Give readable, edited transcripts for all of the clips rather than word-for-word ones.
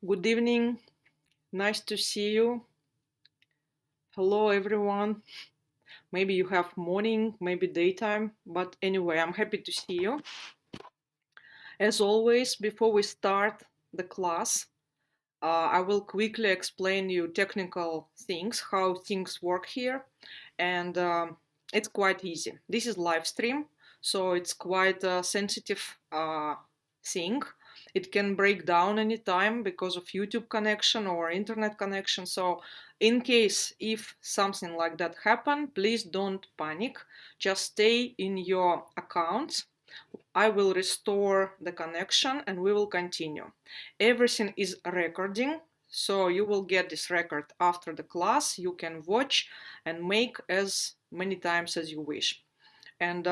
Good evening. Nice to see you. Hello, everyone. Maybe you have morning, maybe daytime, but anyway, I'm happy to see you. As always, before we start the class, I will quickly explain you technical things, how things work here, and it's quite easy. This is live stream, so it's quite a sensitive thing. It can break down anytime because of YouTube connection or internet connection. So in case if something like that happen, please don't panic. Just stay in your accounts. I will restore the connection and we will continue. Everything is recording, so you will get this record after the class. You can watch and make as many times as you wish. And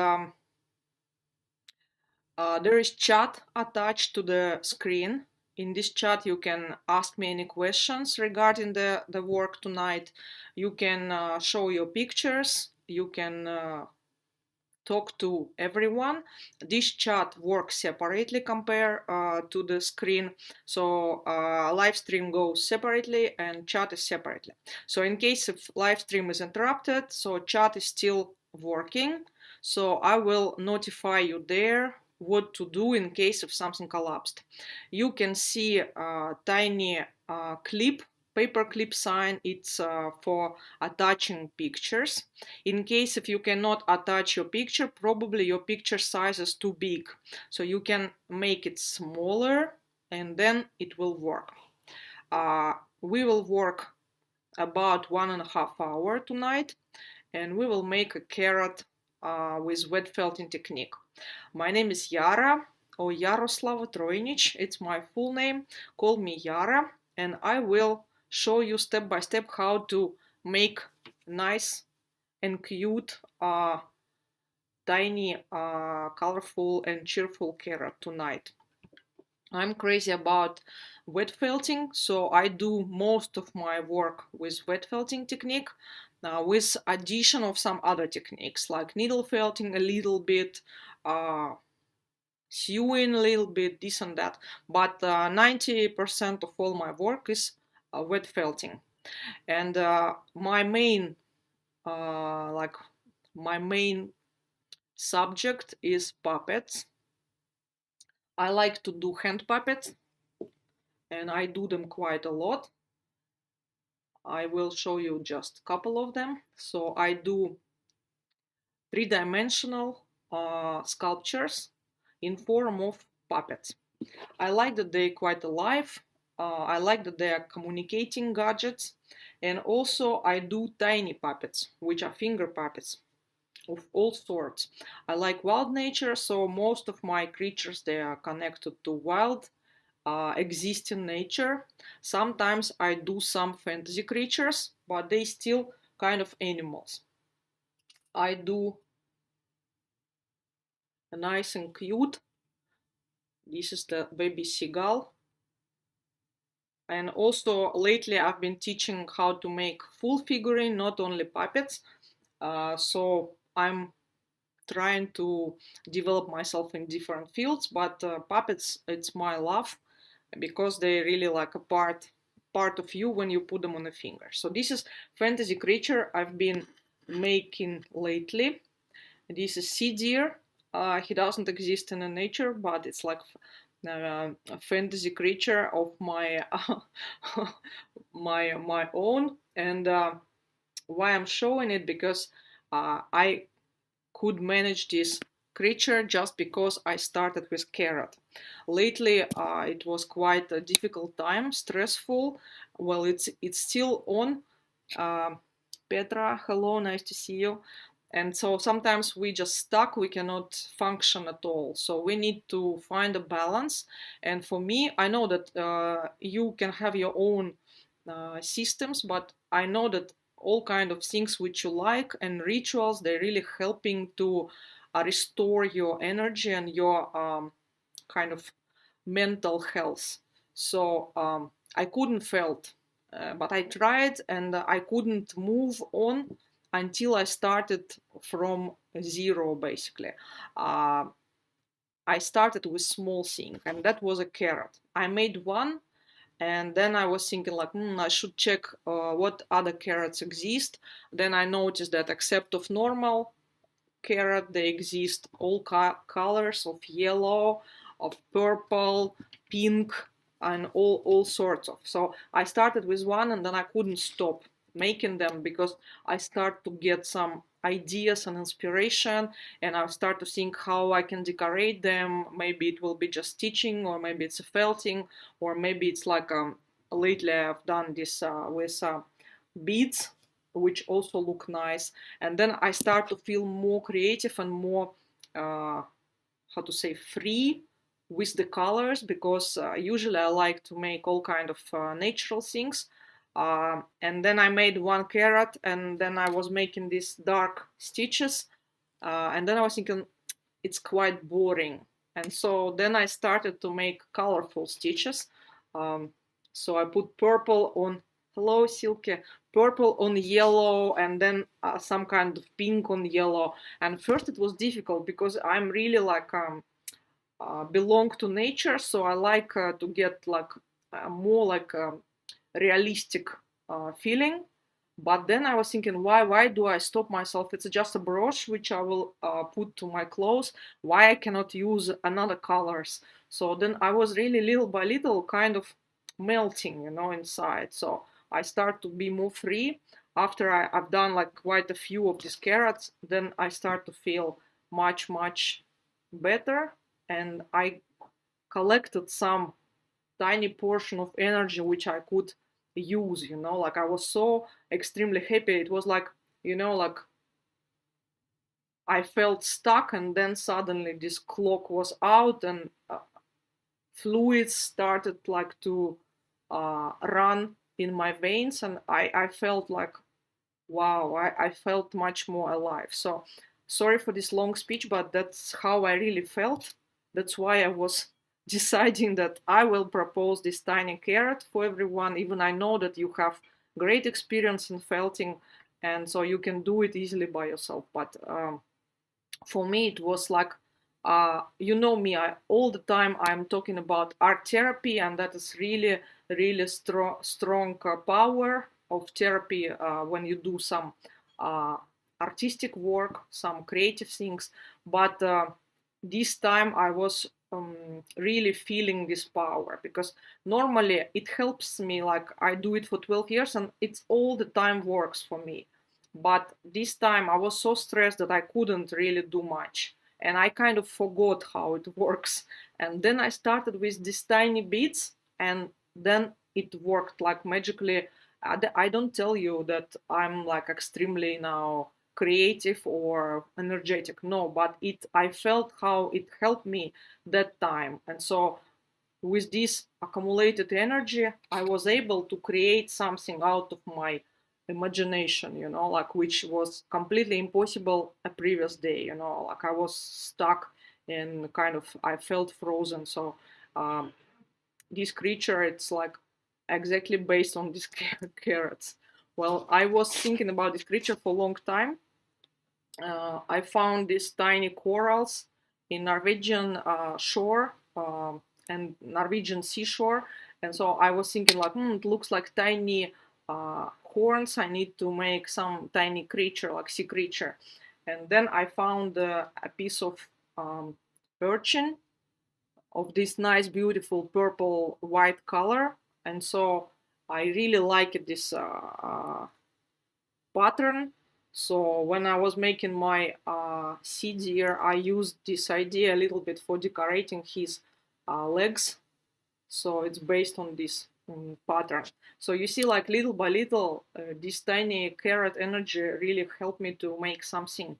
there is chat attached to the screen. In this chat, you can ask me any questions regarding the work tonight. You can show your pictures. You can talk to everyone. This chat works separately compared to the screen. So live stream goes separately and chat is separately. So in case if live stream is interrupted, so chat is still working. So I will notify you there what to do in case if something collapsed. You can see a tiny clip, paper clip sign. It's for attaching pictures. In case if you cannot attach your picture, probably your picture size is too big. So you can make it smaller and then it will work. We will work about 1.5 hours tonight and we will make a carrot with wet felting technique. My name is Yara or Yaroslava Trojnic. It's my full name. Call me Yara and I will show you step by step how to make nice and cute, tiny, colorful and cheerful carrot tonight. I'm crazy about wet felting, so I do most of my work with wet felting technique, with addition of some other techniques like needle felting a little bit, sewing a little bit, this and that. But 90% of all my work is wet felting, and my main my main subject is puppets. I like to do hand puppets and I do them quite a lot. I will show you just a couple of them. So I do three-dimensional sculptures in form of puppets. I like that they're quite alive. I like that they are communicating gadgets. And also I do tiny puppets, which are finger puppets of all sorts. I like wild nature, so most of my creatures, they are connected to wild existing nature. Sometimes I do some fantasy creatures, but they still kind of animals. I do a nice and cute. This is the baby seagull. And also lately I've been teaching how to make full figurine, not only puppets. So I'm trying to develop myself in different fields, but puppets, it's my love because they really like a part of you when you put them on a finger. So this is fantasy creature I've been making lately. This is sea deer. He doesn't exist in the nature, but it's like a fantasy creature of my my own. And why I'm showing it, because I could manage this creature just because I started with carrot. Lately, it was quite a difficult time, stressful. Well, it's still on. Petra, hello, nice to see you. And so sometimes we just stuck, we cannot function at all. So we need to find a balance. And for me, I know that you can have your own systems, but I know that all kind of things which you like and rituals, they're really helping to restore your energy and your kind of mental health. So I couldn't felt, but I tried and I couldn't move on until I started from zero, basically. I started with small thing, and that was a carrot. I made one, And then I was thinking like, I should check what other carrots exist. Then I noticed that except of normal carrot, they exist all colors of yellow, of purple, pink, and all sorts of. So I started with one, and then I couldn't stop making them because I start to get some ideas and inspiration, and I start to think how I can decorate them. Maybe it will be just stitching, or maybe it's a felting, or maybe it's like lately I've done this with beads, which also look nice. And then I start to feel more creative and more how to say, free with the colors, because usually I like to make all kind of natural things. And then I made one carrot, and then I was making these dark stitches, and then I was thinking it's quite boring. And so then I started to make colorful stitches. Um, so I put purple on, hello Silke, purple on yellow, and then some kind of pink on yellow. And first it was difficult because I'm really like belong to nature, so I like to get like more like realistic feeling. But then I was thinking, why do I stop myself? It's just a brush which I will put to my clothes. Why I cannot use another colors? So then I was really little by little kind of melting, inside. So I start to be more free. After I've done like quite a few of these carrots, then I start to feel much better, and I collected some tiny portion of energy which I could use, like I was so extremely happy. It was like, like I felt stuck, and then suddenly this clock was out, and fluids started like to run in my veins, and I felt like, wow, I felt much more alive. So sorry for this long speech, but that's how I really felt. That's why I was deciding that I will propose this tiny carrot for everyone. Even I know that you have great experience in felting, and so you can do it easily by yourself. But for me, it was like, me, all the time I'm talking about art therapy, and that is really strong power of therapy when you do some uh, artistic work, some creative things. But this time I was really feeling this power, because normally it helps me, like I do it for 12 years and it's all the time works for me. But this time I was so stressed that I couldn't really do much, and I kind of forgot how it works. And then I started with these tiny beads, and then it worked like magically. I don't tell you that I'm like extremely now creative or energetic, no, but I felt how it helped me that time. And so with this accumulated energy, I was able to create something out of my imagination, like which was completely impossible a previous day, like I was stuck and kind of I felt frozen. So um, this creature, it's like exactly based on these carrots. Well, I was thinking about this creature for a long time. I found these tiny corals in Norwegian shore and Norwegian seashore, and so I was thinking like, it looks like tiny horns. I need to make some tiny creature, like sea creature. And then I found a piece of urchin of this nice, beautiful purple white color, and so I really liked this pattern. So when I was making my sea deer, I used this idea a little bit for decorating his legs. So it's based on this pattern. So you see, like little by little, this tiny carrot energy really helped me to make something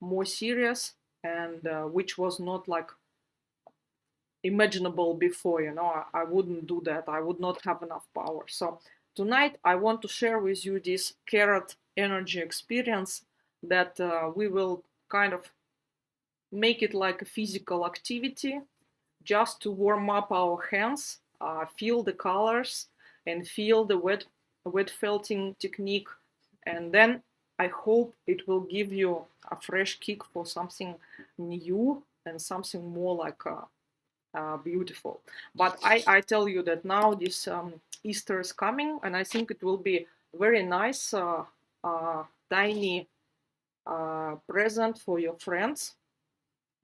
more serious, and which was not like imaginable before. I wouldn't do that. I would not have enough power. So tonight I want to share with you this carrot energy experience, that we will kind of make it like a physical activity, just to warm up our hands, feel the colors, and feel the wet felting technique. And then I hope it will give you a fresh kick for something new and something more like beautiful. But I tell you that now this Easter is coming, and I think it will be very nice, tiny present for your friends,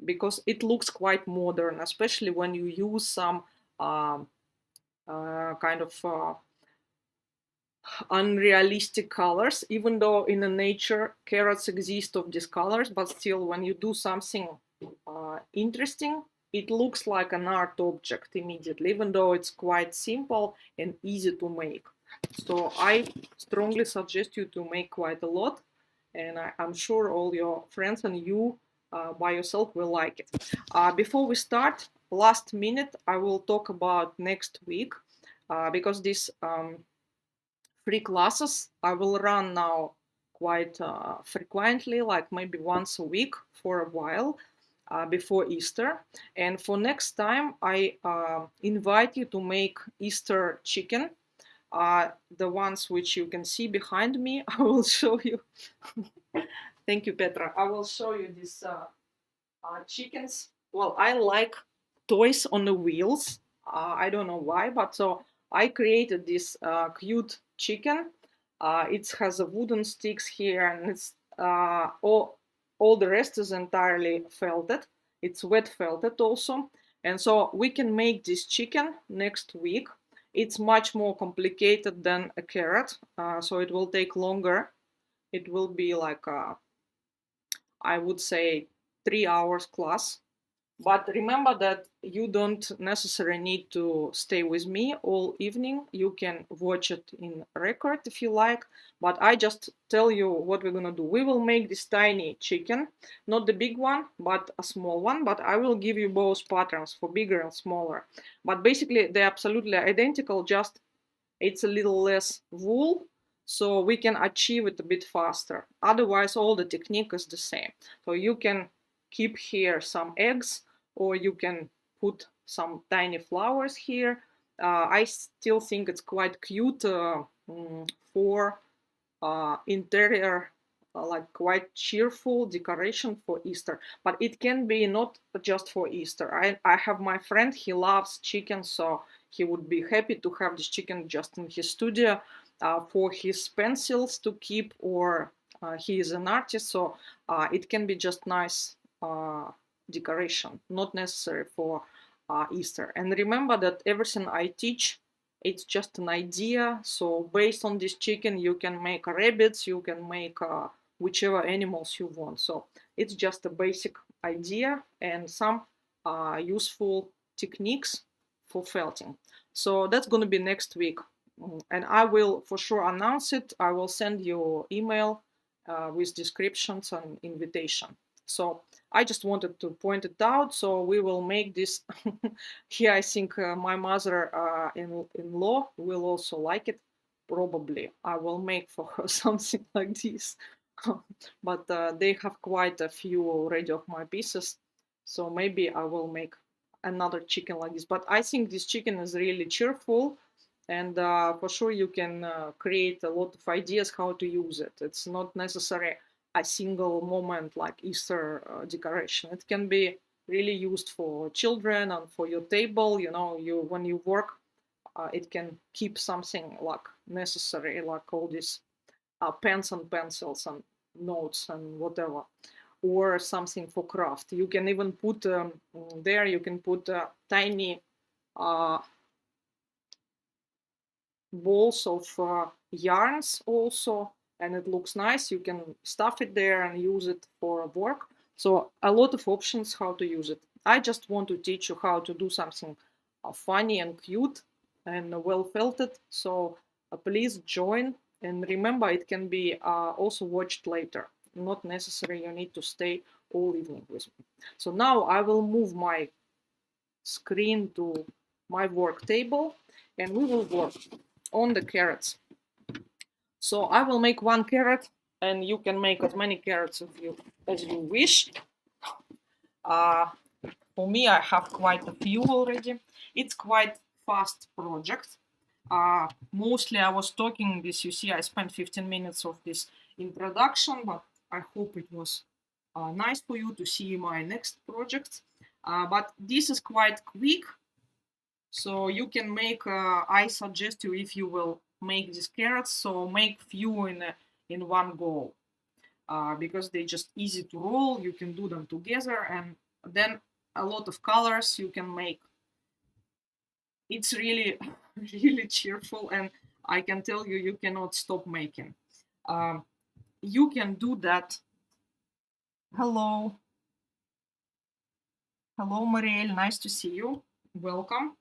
because it looks quite modern, especially when you use some um, kind of unrealistic colors. Even though in the nature carrots exist of these colors, but still when you do something interesting, it looks like an art object immediately, even though it's quite simple and easy to make. So I strongly suggest you to make quite a lot, and I'm sure all your friends and you by yourself will like it. Before we start, last minute, I will talk about next week, because this free classes I will run now quite frequently, like maybe once a week for a while before Easter. And for next time, I invite you to make Easter chicken. The ones which you can see behind me, I will show you. Thank you, Petra. I will show you these chickens. Well, I like toys on the wheels. I don't know why, but so I created this cute chicken. It has a wooden sticks here, and it's all the rest is entirely felted. It's wet felted also, and so we can make this chicken next week. It's much more complicated than a carrot, so it will take longer. It will be like I would say 3 hours class. But remember that you don't necessarily need to stay with me all evening. You can watch it in record if you like. But I just tell you what we're gonna do. We will make this tiny chicken, not the big one, but a small one. But I will give you both patterns for bigger and smaller. But basically they're absolutely identical, just it's a little less wool, so we can achieve it a bit faster. Otherwise, all the technique is the same. So you can keep here some eggs, or you can put some tiny flowers here. I still think it's quite cute for interior, like quite cheerful decoration for Easter. But it can be not just for Easter. I have my friend, he loves chicken, so he would be happy to have this chicken just in his studio for his pencils to keep, or he is an artist, so it can be just nice decoration, not necessary for Easter. And remember that everything I teach, it's just an idea. So based on this chicken, you can make rabbits, you can make whichever animals you want. So it's just a basic idea and some useful techniques for felting. So that's going to be next week. And I will for sure announce it. I will send you email with descriptions and invitation. So I just wanted to point it out. So we will make this here. I think my mother-in-law will also like it. Probably I will make for her something like this. But they have quite a few already of my pieces. So maybe I will make another chicken like this. But I think this chicken is really cheerful. And for sure you can create a lot of ideas how to use it. It's not necessary a single moment like Easter decoration. It can be really used for children and for your table. You know, you when you work, it can keep something like necessary, like all these pens and pencils and notes and whatever, or something for craft. You can even put there. You can put tiny balls of yarns also, and it looks nice. You can stuff it there and use it for work. So a lot of options how to use it. I just want to teach you how to do something funny and cute and well felted. So please join, and remember it can be also watched later. Not necessary you need to stay all evening with me. So now I will move my screen to my work table, and we will work on the carrots. So I will make one carrot, and you can make as many carrots as you wish. For me, I have quite a few already. It's quite fast project. Mostly I was talking this, you see, I spent 15 minutes of this introduction, but I hope it was nice for you to see my next project. But this is quite quick, so you can make, I suggest you, if you will make these carrots, so make few in one go, because they just easy to roll. You can do them together, and then a lot of colors you can make. It's really really cheerful, and I can tell you, you cannot stop making. You can do that. Hello, Marielle, nice to see you. Welcome.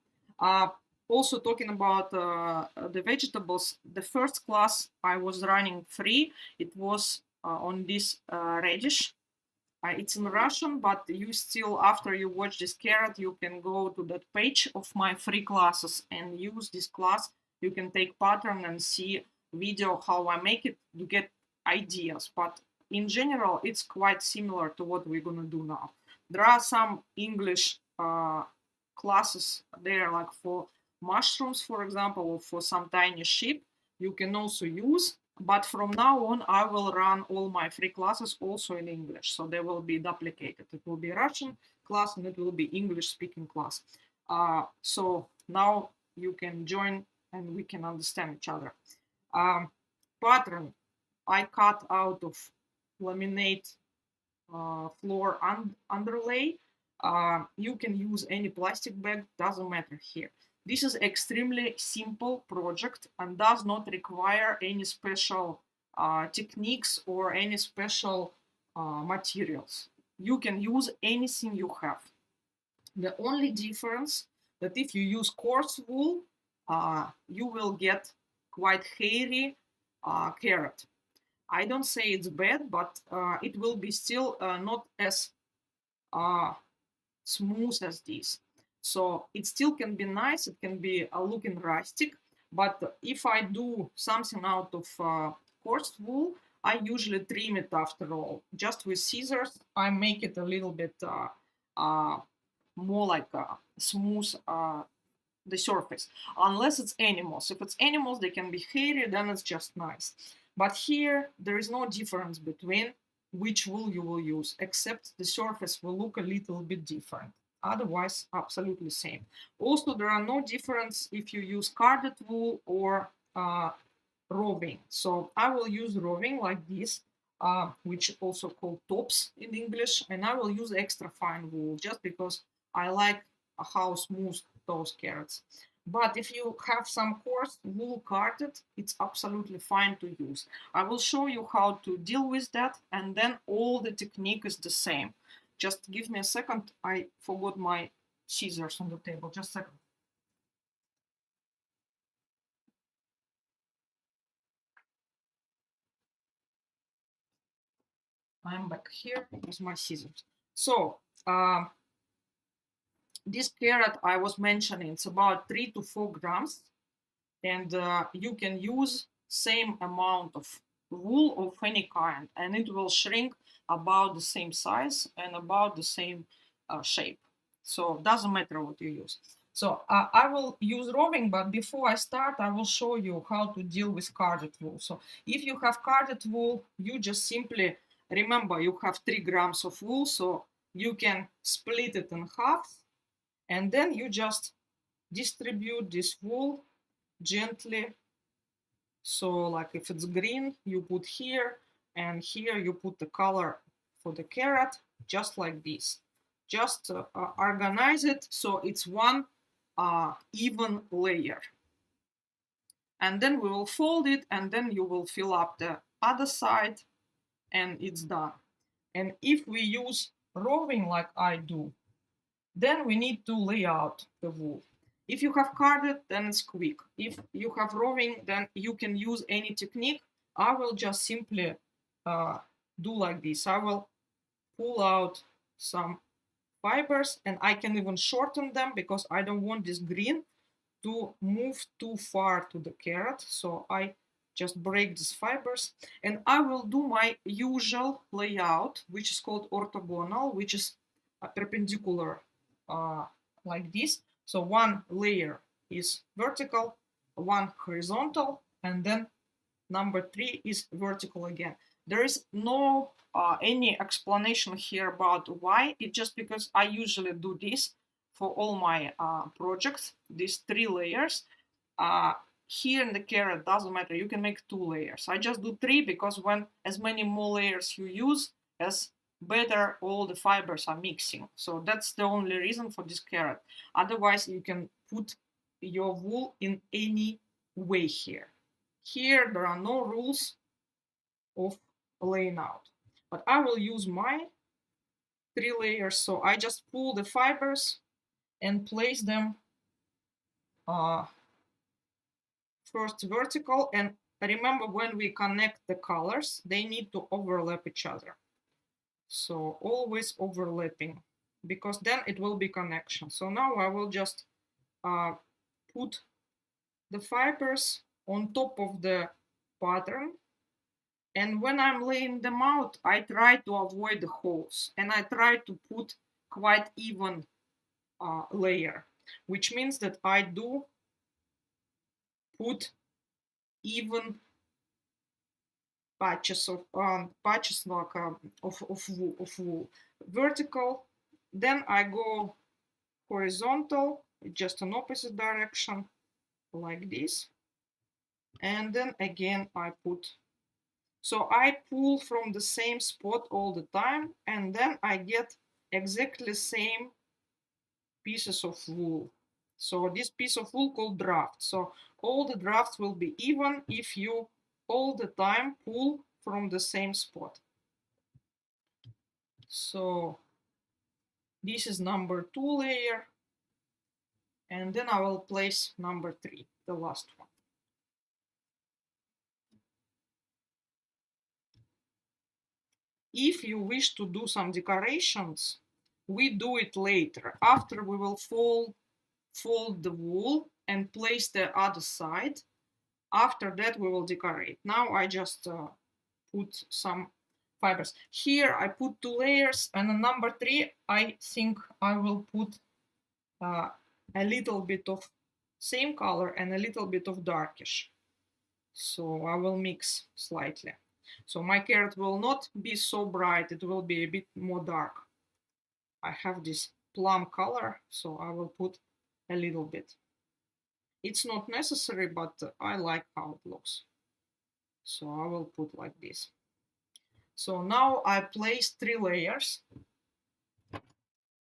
Also talking about the vegetables, the first class I was running free, it was on this radish. It's in Russian, but you still, after you watch this carrot, you can go to that page of my free classes and use this class. You can take pattern and see video how I make it to get ideas. But in general, it's quite similar to what we're gonna do now. There are some English classes there, like for mushrooms, for example, or for some tiny sheep, you can also use. But from now on, I will run all my free classes also in English. So they will be duplicated. It will be Russian class and it will be English speaking class. So now you can join and we can understand each other. Pattern I cut out of laminate floor underlay. You can use any plastic bag, doesn't matter here. This is extremely simple project and does not require any special techniques or any special materials. You can use anything you have. The only difference that if you use coarse wool, you will get quite hairy carrot. I don't say it's bad, but it will be still not as smooth as this. So it still can be nice, it can be looking rustic, but if I do something out of coarse wool, I usually trim it after all. Just with scissors, I make it a little bit more like smooth the surface, unless it's animals. If it's animals, they can be hairy, then it's just nice. But here, there is no difference between which wool you will use, except the surface will look a little bit different. Otherwise, absolutely same. Also, there are no difference if you use carded wool or roving. So I will use roving like this, which also called tops in English, and I will use extra fine wool just because I like how smooth those carrots. But if you have some coarse wool carded, it's absolutely fine to use. I will show you how to deal with that, and then all the technique is the same. Just give me a second. I forgot my scissors on the table. Just a second. I'm back here with my scissors. So this carrot I was mentioning, it's about 3 to 4 grams, and you can use same amount of wool of any kind, and it will shrink about the same size and about the same shape. So it doesn't matter what you use. So I will use roving, but before I start, I will show you how to deal with carded wool. So if you have carded wool, you just simply remember you have 3 grams of wool, so you can split it in half, and then you just distribute this wool gently. So like if it's green, you put here, and here you put the color for the carrot, just like this. Just organize it so it's one even layer. And then we will fold it, and then you will fill up the other side, and it's done. And if we use roving like I do, then we need to lay out the wool. If you have carded, then it's quick. If you have roving, then you can use any technique. I will just simply do like this. I will pull out some fibers, and I can even shorten them because I don't want this green to move too far to the carrot. So I just break these fibers, and I will do my usual layout, which is called orthogonal, which is perpendicular like this. So one layer is vertical, one horizontal, and then number 3 is vertical again. There is no any explanation here about why. It's just because I usually do this for all my projects, these 3 layers. Here in the carrot, doesn't matter, you can make 2 layers. I just do 3 because when as many more layers you use, as better all the fibers are mixing. So that's the only reason for this carrot. Otherwise, you can put your wool in any way here. Here, there are no rules of laying out. But I will use my 3 layers. So I just pull the fibers and place them first vertical. And remember, when we connect the colors, they need to overlap each other. So always overlapping, because then it will be connection. So now I will just put the fibers on top of the pattern. And when I'm laying them out, I try to avoid the holes, and I try to put quite even layer, which means that I do put even patches of wool, vertical. Then I go horizontal, just an opposite direction, like this. And then again I put. So I pull from the same spot all the time, and then I get exactly same pieces of wool. So this piece of wool called draft. So all the drafts will be even if you all the time pull from the same spot. So this is number 2 layer, and then I will place number 3, the last one. If you wish to do some decorations, we do it later. After we will fold the wool and place the other side. After that we will decorate. Now I just put some fibers. Here I put 2 layers, and on number 3 I think I will put a little bit of same color and a little bit of darkish. So I will mix slightly. So my carrot will not be so bright, it will be a bit more dark. I have this plum color, so I will put a little bit. It's not necessary, but I like how it looks. So I will put like this. So now I placed 3 layers.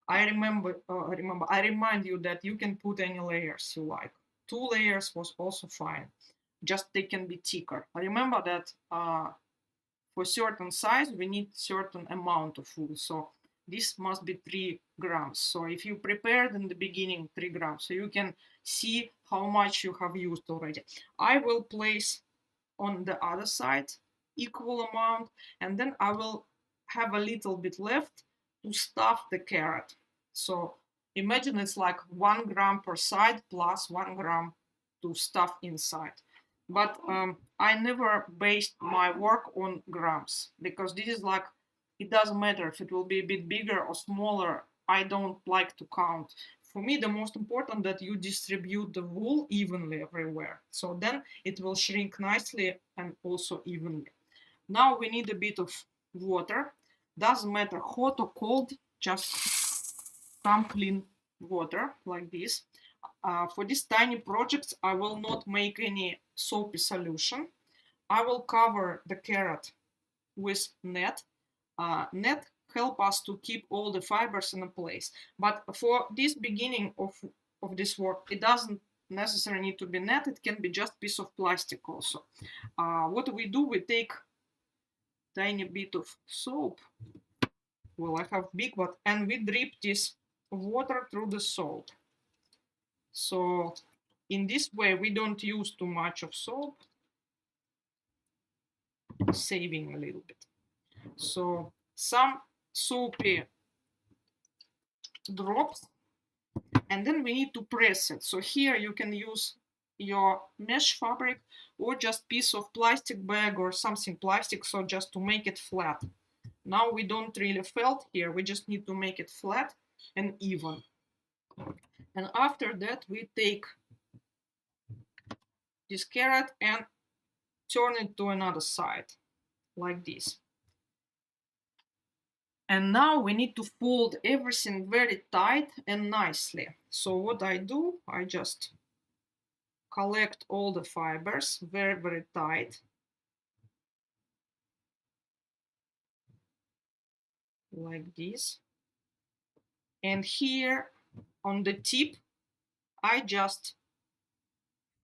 I remind you that you can put any layers you like. 2 layers was also fine. Just they can be thicker. Remember that for certain size we need certain amount of wool. So this must be 3 grams. So if you prepared in the beginning 3 grams, so you can see how much you have used already. I will place on the other side equal amount, and then I will have a little bit left to stuff the carrot. So imagine it's like 1 gram per side plus 1 gram to stuff inside. But I never based my work on grams, because this is like, it doesn't matter if it will be a bit bigger or smaller. I don't like to count. For me, the most important that you distribute the wool evenly everywhere. So then it will shrink nicely and also evenly. Now we need a bit of water. Doesn't matter hot or cold, just some clean water like this. For these tiny projects, I will not make any soapy solution. I will cover the carrot with net. Net help us to keep all the fibers in a place. But for this beginning of this work, it doesn't necessarily need to be net. It can be just piece of plastic also. What we do, we take tiny bit of soap. Well, I have big one, and we drip this water through the soap. So in this way, we don't use too much of soap, saving a little bit. So some soapy drops, and then we need to press it. So here you can use your mesh fabric or just piece of plastic bag or something plastic, so just to make it flat. Now we don't really felt here, we just need to make it flat and even. And after that we take this carrot and turn it to another side. like this. And now we need to fold everything very tight and nicely. So what I do, I just collect all the fibers very, very tight. Like this. And here on the tip, I just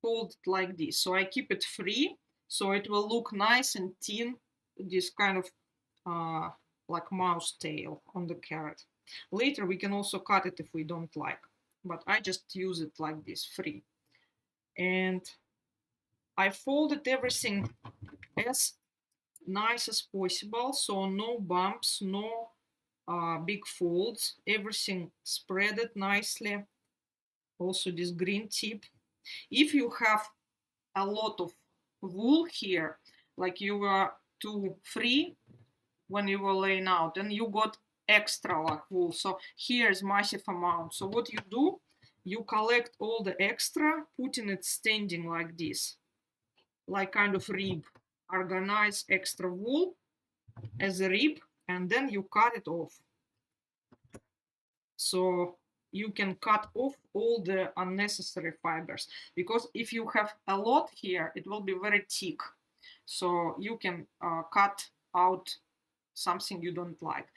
fold it like this. So I keep it free, so it will look nice and thin, this kind of like mouse tail on the carrot. Later we can also cut it if we don't like, but I just use it like this, free. And I folded everything as nice as possible, so no bumps, no big folds, everything spreaded nicely. Also this green tip. If you have a lot of wool here, like you were too free when you were laying out, and you got extra like wool, so here is massive amount. So what you do, you collect all the extra, putting it standing like this, like kind of rib, organize extra wool as a rib, and then you cut it off. So you can cut off all the unnecessary fibers, because if you have a lot here, it will be very thick. So you can cut out something you don't like,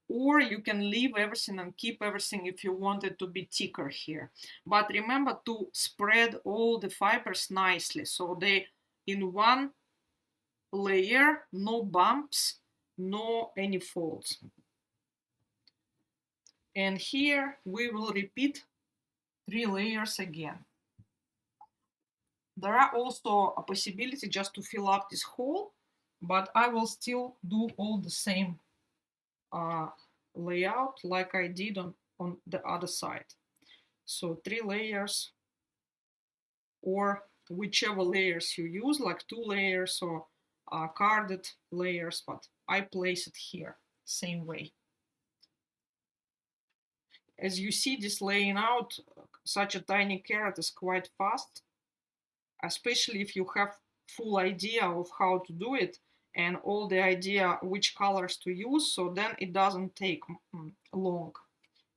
or you can leave everything and keep everything if you want it to be thicker here. But remember to spread all the fibers nicely, so they in one layer, no bumps, no any folds. And here we will repeat 3 layers again. There are also a possibility just to fill up this hole, but I will still do all the same layout like I did on the other side. So 3 layers, or whichever layers you use, like 2 layers or carded layers, but I place it here, same way. As you see, this laying out such a tiny carrot is quite fast, especially if you have full idea of how to do it and all the idea which colors to use, so then it doesn't take long.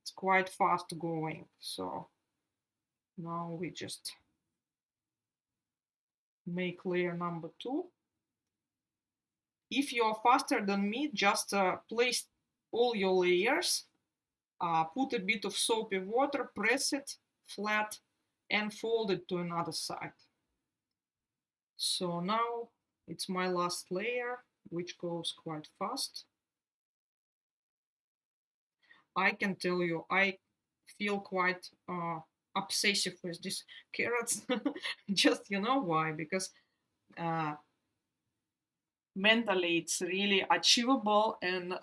It's quite fast going. So now we just make layer number 2. If you are faster than me, just place all your layers, put a bit of soapy water, press it flat, and fold it to another side. So now it's my last layer, which goes quite fast. I can tell you, I feel quite obsessive with these carrots. Just, you know why? Because mentally it's really achievable and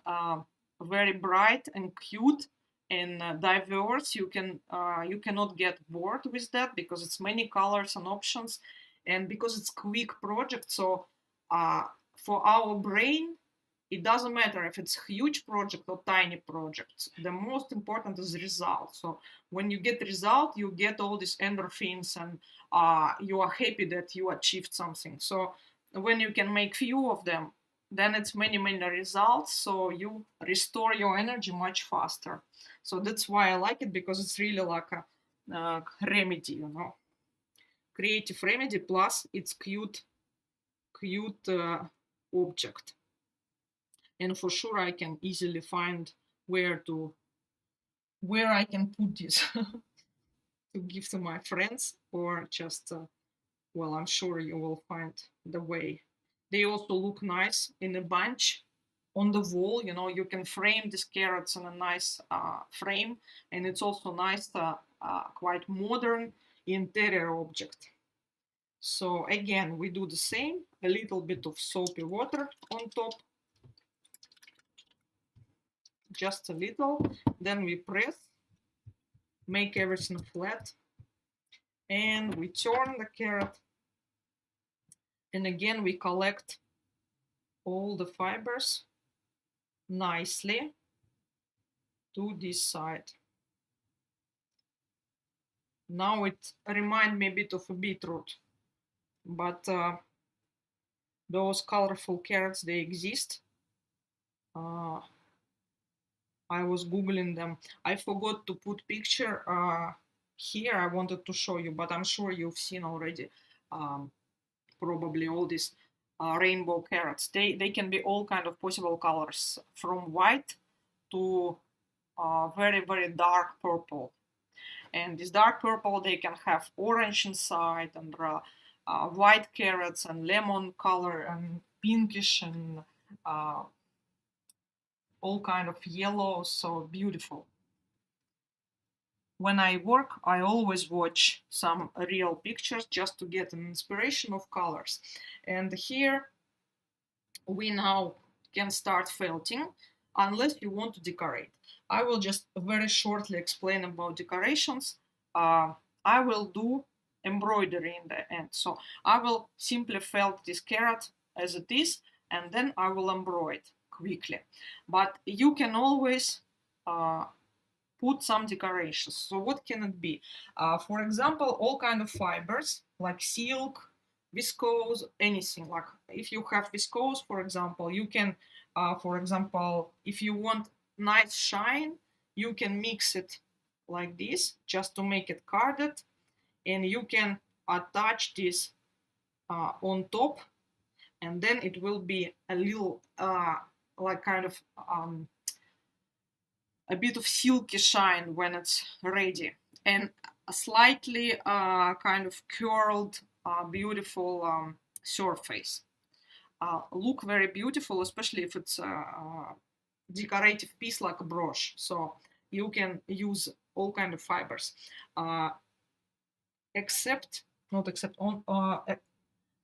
very bright and cute and diverse. You cannot get bored with that, because it's many colors and options, and because it's quick project. So for our brain, it doesn't matter if it's huge project or tiny projects. The most important is the result. So when you get the result, you get all these endorphins, and you are happy that you achieved something. So when you can make few of them, then it's many results, so you restore your energy much faster. So that's why I like it, because it's really like a remedy, you know, creative remedy, plus it's cute object. And for sure I can easily find where I can put this to give to my friends, or just well, I'm sure you will find the way. They also look nice in a bunch on the wall. You know, you can frame these carrots in a nice frame, and it's also nice, quite modern interior object. So again, we do the same, a little bit of soapy water on top, just a little, then we press, make everything flat, and we turn the carrot, and again we collect all the fibers nicely to this side. Now it reminds me a bit of a beetroot, but those colorful carrots, they exist. I was googling them. I forgot to put picture here. I wanted to show you, but I'm sure you've seen already probably all these rainbow carrots. They can be all kind of possible colors, from white to very, very dark purple. And this dark purple, they can have orange inside, and white carrots, and lemon color, and pinkish, and all kind of yellow. So beautiful. When I work, I always watch some real pictures just to get an inspiration of colors. And here we now can start felting, unless you want to decorate. I will just very shortly explain about decorations. I will do embroidery in the end. So I will simply felt this carrot as it is, and then I will embroider quickly. But you can always put some decorations. So what can it be? For example, all kind of fibers like silk, viscose, anything. Like if you have viscose, for example, you can, for example, if you want nice shine, you can mix it like this just to make it carded, and you can attach this on top, and then it will be a little like kind of a bit of silky shine when it's ready, and a slightly kind of curled, beautiful surface. Look very beautiful, especially if it's a decorative piece like a brooch. So you can use all kind of fibers, except not except on.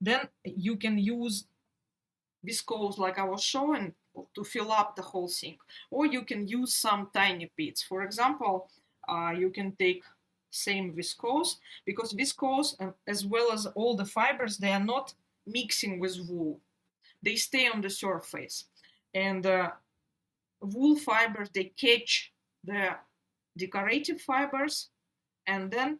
Then you can use viscose like I was showing to fill up the whole thing, or you can use some tiny bits. For example, you can take same viscose, because viscose as well as all the fibers, they are not mixing with wool, they stay on the surface, and wool fibers, they catch the decorative fibers, and then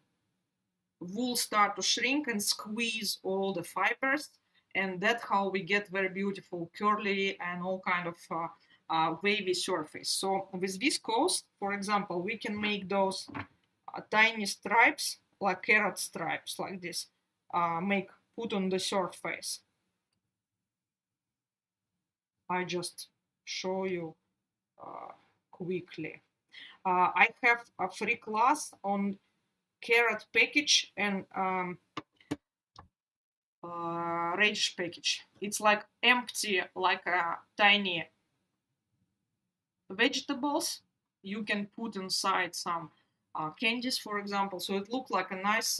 wool start to shrink and squeeze all the fibers, and that's how we get very beautiful curly and all kind of wavy surface. So with viscose, for example, we can make those tiny stripes, like carrot stripes, like this, put on the surface. I just show you quickly. I have a free class on carrot package and radish package. It's like empty, like a tiny vegetables. You can put inside some candies, for example, so it looks like a nice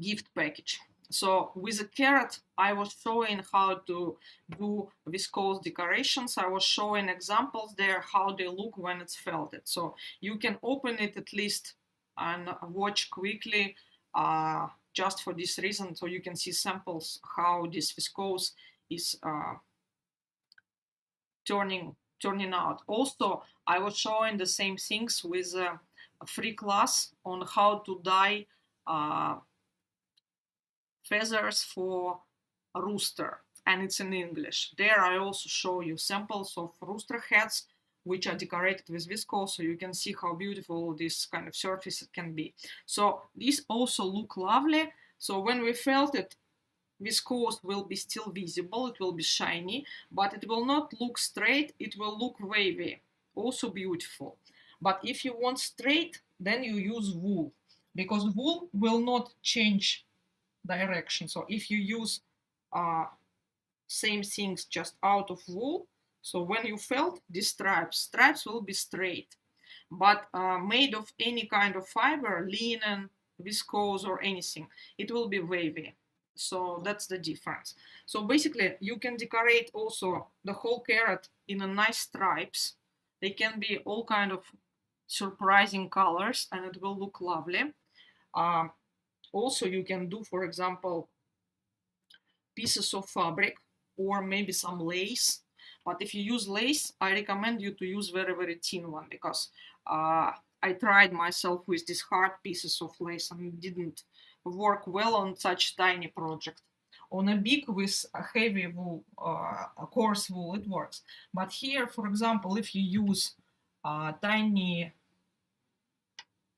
gift package. So with a carrot, I was showing how to do viscose decorations. I was showing examples there how they look when it's felted. So you can open it at least and watch quickly just for this reason, so you can see samples how this viscose is turning out. Also, I was showing the same things with a free class on how to dye feathers for a rooster, and it's in English. There I also show you samples of rooster heads which are decorated with viscose, so you can see how beautiful this kind of surface can be. So these also look lovely. So when we felt it, viscose will be still visible, it will be shiny, but it will not look straight, it will look wavy, also beautiful. But if you want straight, then you use wool, because wool will not change direction. So if you use same things just out of wool, so when you felt these stripes will be straight. But made of any kind of fiber, linen, viscose, or anything, it will be wavy. So that's the difference. So basically, you can decorate also the whole carrot in a nice stripes. They can be all kind of surprising colors, and it will look lovely. Also, you can do, for example, pieces of fabric or maybe some lace. But if you use lace, I recommend you to use very, very thin one, because I tried myself with these hard pieces of lace and it didn't work well on such tiny project. On a big with a heavy wool, a coarse wool, it works. But here, for example, if you use tiny,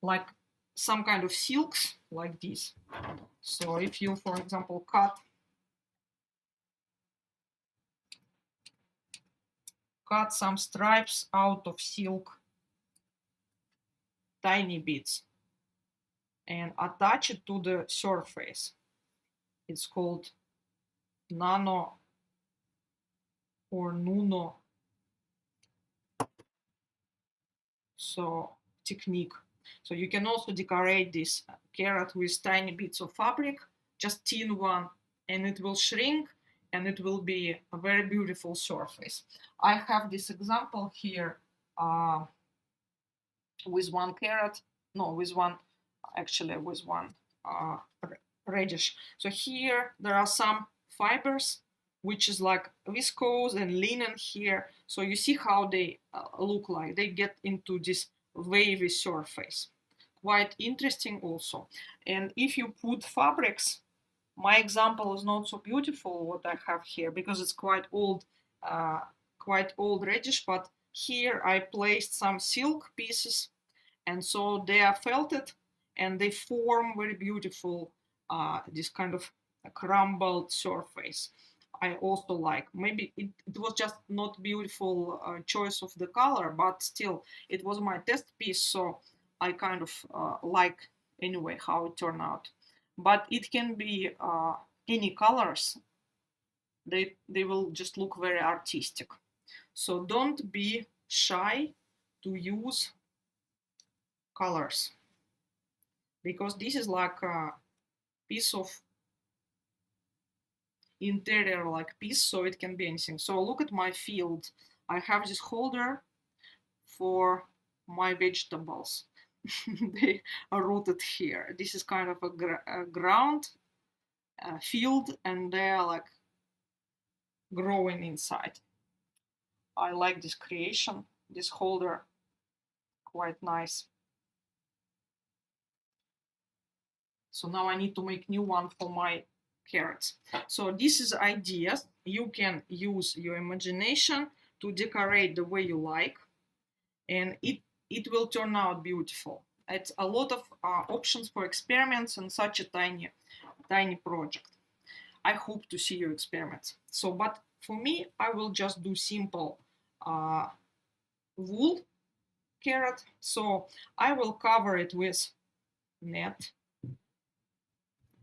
like some kind of silks like this, so if you, for example, cut some stripes out of silk, tiny bits, and attach it to the surface, it's called nano or nuno technique. So you can also decorate this carrot with tiny bits of fabric, just thin one, and it will shrink and it will be a very beautiful surface. I have this example here with one carrot, no, with one radish. So here there are some fibers, which is like viscose and linen here. So you see how they look like. They get into this wavy surface. Quite interesting also. And if you put fabrics, my example is not so beautiful what I have here because it's quite old radish, but here I placed some silk pieces, and so they are felted and they form very beautiful this kind of crumbled surface. I also like, maybe it was just not beautiful choice of the color, but still it was my test piece, so I kind of like anyway how it turned out. But it can be any colors, they will just look very artistic. So don't be shy to use colors, because this is like a piece of interior like piece, so it can be anything. So look at my field. I have this holder for my vegetables. They are rooted here. This is kind of a ground field, and they are like growing inside. I like this creation, this holder, quite nice. So now I need to make new one for my carrots. So this is ideas. You can use your imagination to decorate the way you like, and it will turn out beautiful. It's a lot of options for experiments in such a tiny project. I hope to see your experiments. So, but for me, I will just do simple wool carrot. So I will cover it with net,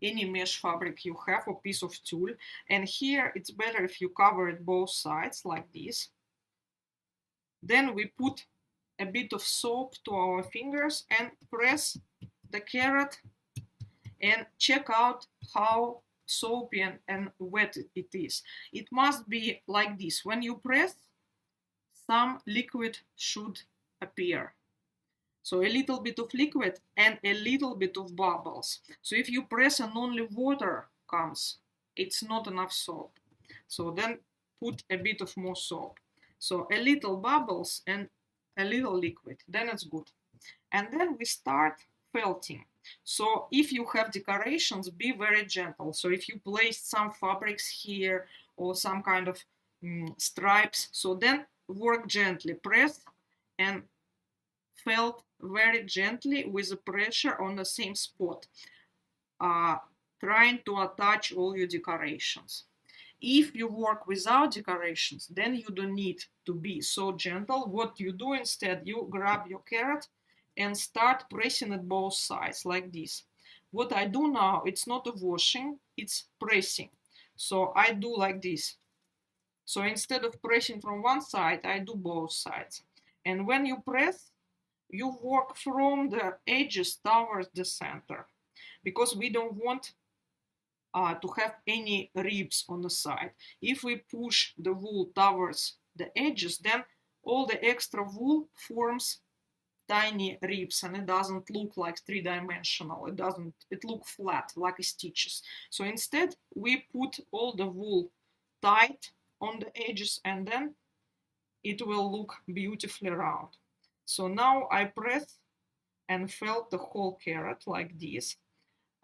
any mesh fabric you have, or piece of tulle. And here it's better if you cover it both sides like this. Then we put a bit of soap to our fingers and press the carrot and check out how soapy and wet it is. It must be like this. When you press, some liquid should appear. So a little bit of liquid and a little bit of bubbles. So if you press and only water comes, it's not enough soap. So then put a bit of more soap. So a little bubbles and a little liquid, then it's good. And then we start felting. So if you have decorations, be very gentle. So if you place some fabrics here or some kind of stripes, so then work gently, press and felt very gently with the pressure on the same spot, trying to attach all your decorations. If you work without decorations, then you don't need to be so gentle. What you do instead, you grab your carrot and start pressing it both sides like this. What I do now, it's not a washing, it's pressing. So I do like this. So instead of pressing from one side, I do both sides. And when you press, you work from the edges towards the center, because we don't want to have any ribs on the side. If we push the wool towards the edges, then all the extra wool forms tiny ribs and it doesn't look like three-dimensional. It looks flat like stitches. So instead we put all the wool tight on the edges, and then it will look beautifully round. So now I press and felt the whole carrot like this.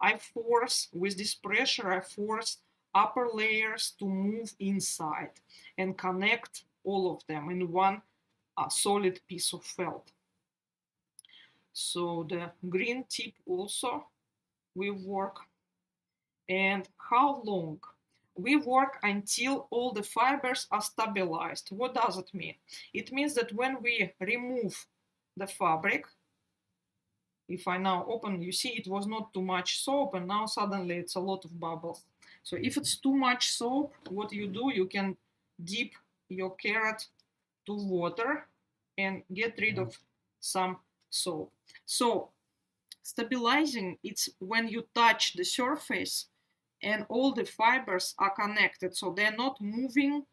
I force, with this pressure, I force upper layers to move inside and connect all of them in one solid piece of felt. So the green tip also we work. And how long? We work until all the fibers are stabilized. What does it mean? It means that when we remove the fabric, if I now open, you see it was not too much soap, and now suddenly it's a lot of bubbles. So if it's too much soap, what you do, you can dip your carrot to water and get rid of some soap. So stabilizing, it's when you touch the surface and all the fibers are connected, so they're not moving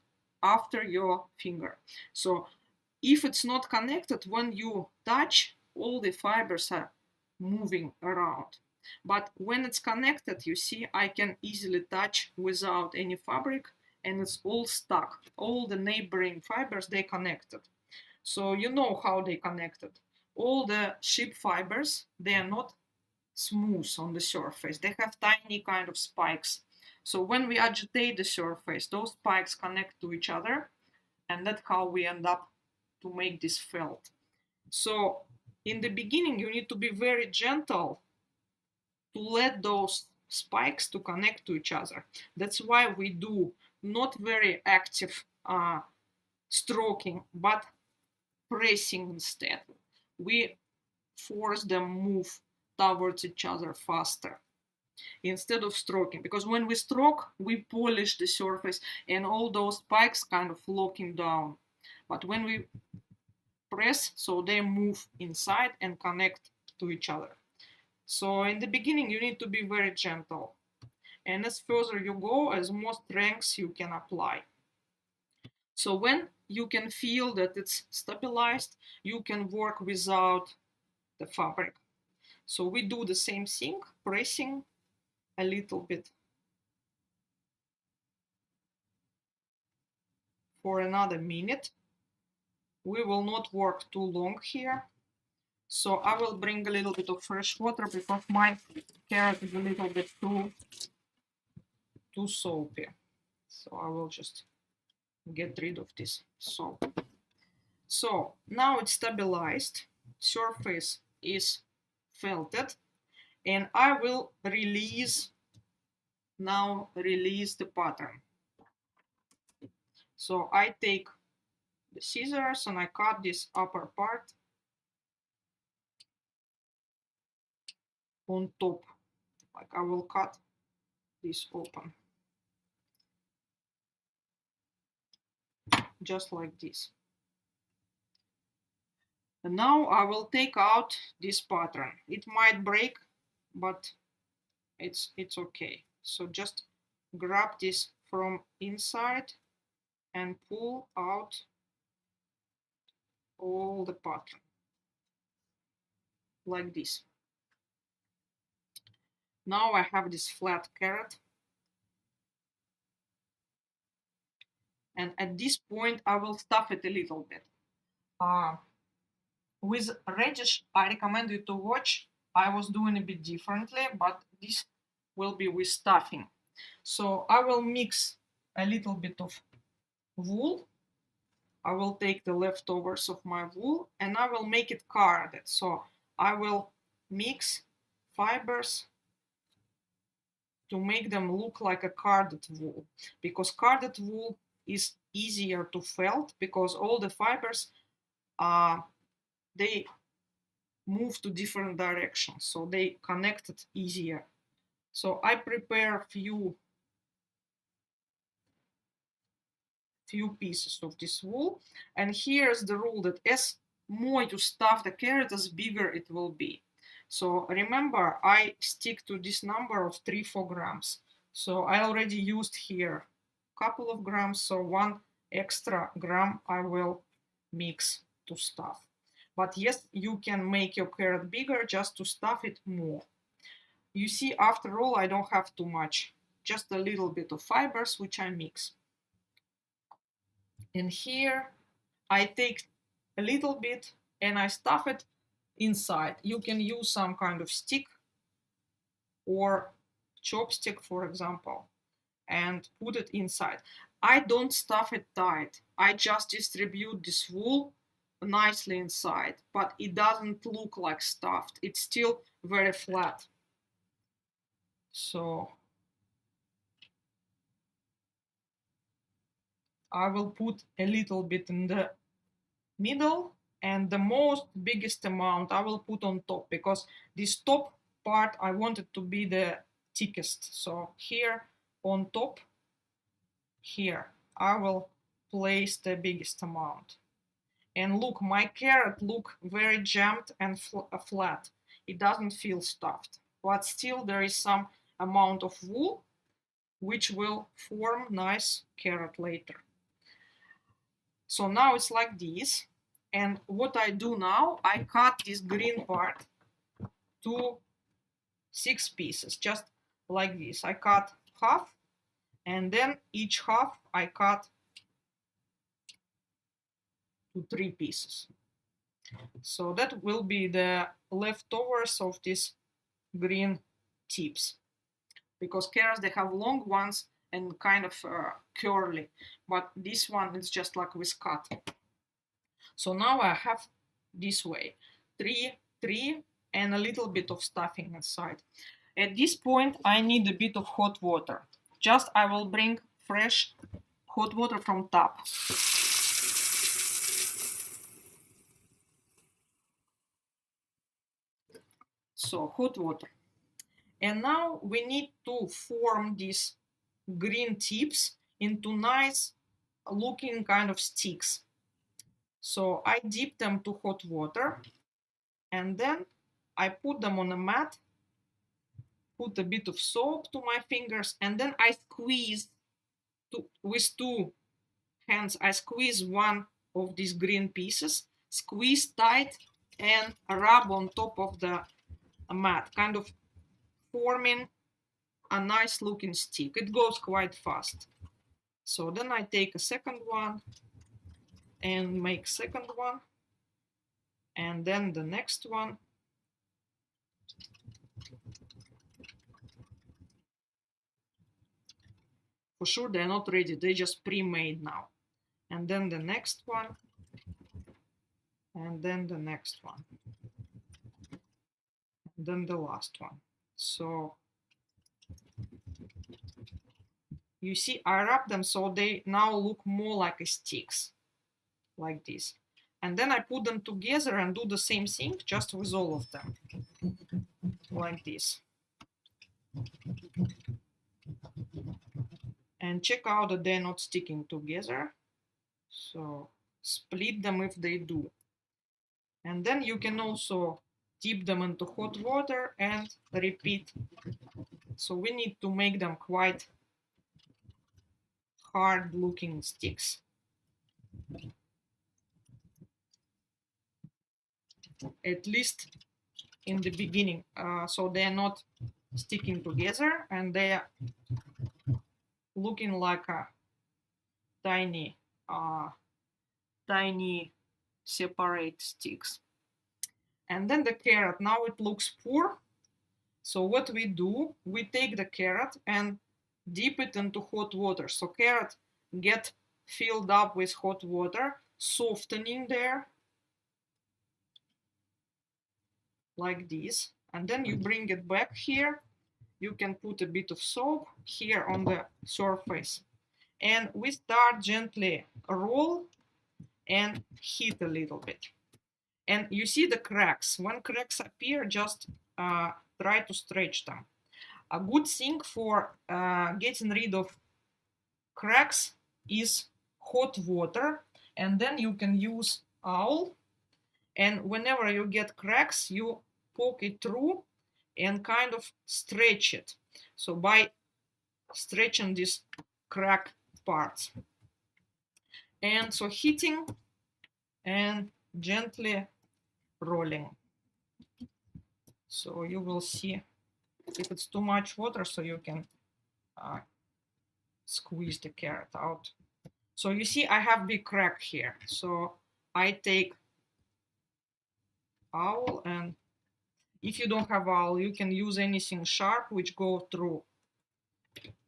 after your finger. So if it's not connected, when you touch, all the fibers are moving around. But when it's connected, you see, I can easily touch without any fabric, and it's all stuck. All the neighboring fibers, they connected. So you know how they connected. All the sheep fibers, they are not smooth on the surface. They have tiny kind of spikes. So when we agitate the surface, those spikes connect to each other, and that's how we end up to make this felt. So in the beginning, you need to be very gentle to let those spikes to connect to each other. That's why we do not very active stroking, but pressing instead. We force them move towards each other faster instead of stroking, because when we stroke, we polish the surface and all those spikes kind of locking down. But when we press, so they move inside and connect to each other. So in the beginning, you need to be very gentle. And as further you go, as more strength you can apply. So when you can feel that it's stabilized, you can work without the fabric. So we do the same thing, pressing a little bit for another minute. We will not work too long here. So I will bring a little bit of fresh water because my carrot is a little bit too soapy. So I will just get rid of this soap. So now it's stabilized, surface is felted, and I will release the pattern. So I take the scissors and I cut this upper part on top, like I will cut this open, just like this. And now I will take out this pattern. It might break, but it's okay. So just grab this from inside and pull out all the pattern like this. Now I have this flat carrot, and at this point I will stuff it a little bit. With radish, I recommend you to watch. I was doing a bit differently, but this will be with stuffing. So I will mix a little bit of wool. I will take the leftovers of my wool and I will make it carded. So I will mix fibers to make them look like a carded wool, because carded wool is easier to felt because all the fibers they move to different directions, so they connect it easier. So I prepare a few pieces of this wool, and here's the rule that as more you stuff the carrot, as bigger it will be. So remember, I stick to this number of 3-4 grams. So I already used here a couple of grams, so 1 extra gram I will mix to stuff. But yes, you can make your carrot bigger just to stuff it more. You see, after all, I don't have too much, just a little bit of fibers, which I mix. And here I take a little bit and I stuff it inside. You can use some kind of stick or chopstick, for example. and put it inside. I don't stuff it tight. I just distribute this wool nicely inside, but it doesn't look like stuffed. It's still very flat. So I will put a little bit in the middle, and the most biggest amount I will put on top, because this top part I want it to be the thickest. So here on top, here I will place the biggest amount. And look, my carrot look very jammed and flat. It doesn't feel stuffed, but still there is some amount of wool which will form nice carrot later. So now it's like this. And what I do now, I cut this green part to 6 pieces, just like this. I cut half, and then each half I cut to 3 pieces. So that will be the leftovers of these green tips, because carrots, they have long ones and kind of curly, but this one is just like with cut. So now I have this way, 3, and a little bit of stuffing inside. At this point, I need a bit of hot water. Just I will bring fresh hot water from tap. So hot water. And now we need to form these green tips into nice looking kind of sticks. So I dip them to hot water, and then I put them on a mat, put a bit of soap to my fingers, and then I squeeze with 2 hands. I squeeze one of these green pieces, squeeze tight, and rub on top of the mat, kind of forming a nice looking stick. It goes quite fast. So then I take a second one and make second one, and then the next one. For sure they're not ready, they just pre-made now. And then the next one, and then the next one, and then the last one. So you see, I wrap them so they now look more like a sticks, like this. And then I put them together and do the same thing, just with all of them, like this. And check out that they're not sticking together. So split them if they do. And then you can also dip them into hot water and repeat. So we need to make them quite hard looking sticks. At least in the beginning, so they're not sticking together and they're looking like a tiny separate sticks. And then the carrot, now it looks poor. So what we do, we take the carrot and dip it into hot water. So carrot get filled up with hot water, softening there, like this. And then you bring it back here. You can put a bit of soap here on the surface. And we start gently roll and heat a little bit. And you see the cracks. When cracks appear, just try to stretch them. A good thing for getting rid of cracks is hot water, and then you can use owl, and whenever you get cracks, you poke it through and kind of stretch it. So by stretching these crack parts, and so heating and gently rolling. So you will see if it's too much water, so you can squeeze the carrot out. So you see I have big crack here. So I take owl, and if you don't have owl, you can use anything sharp which go through.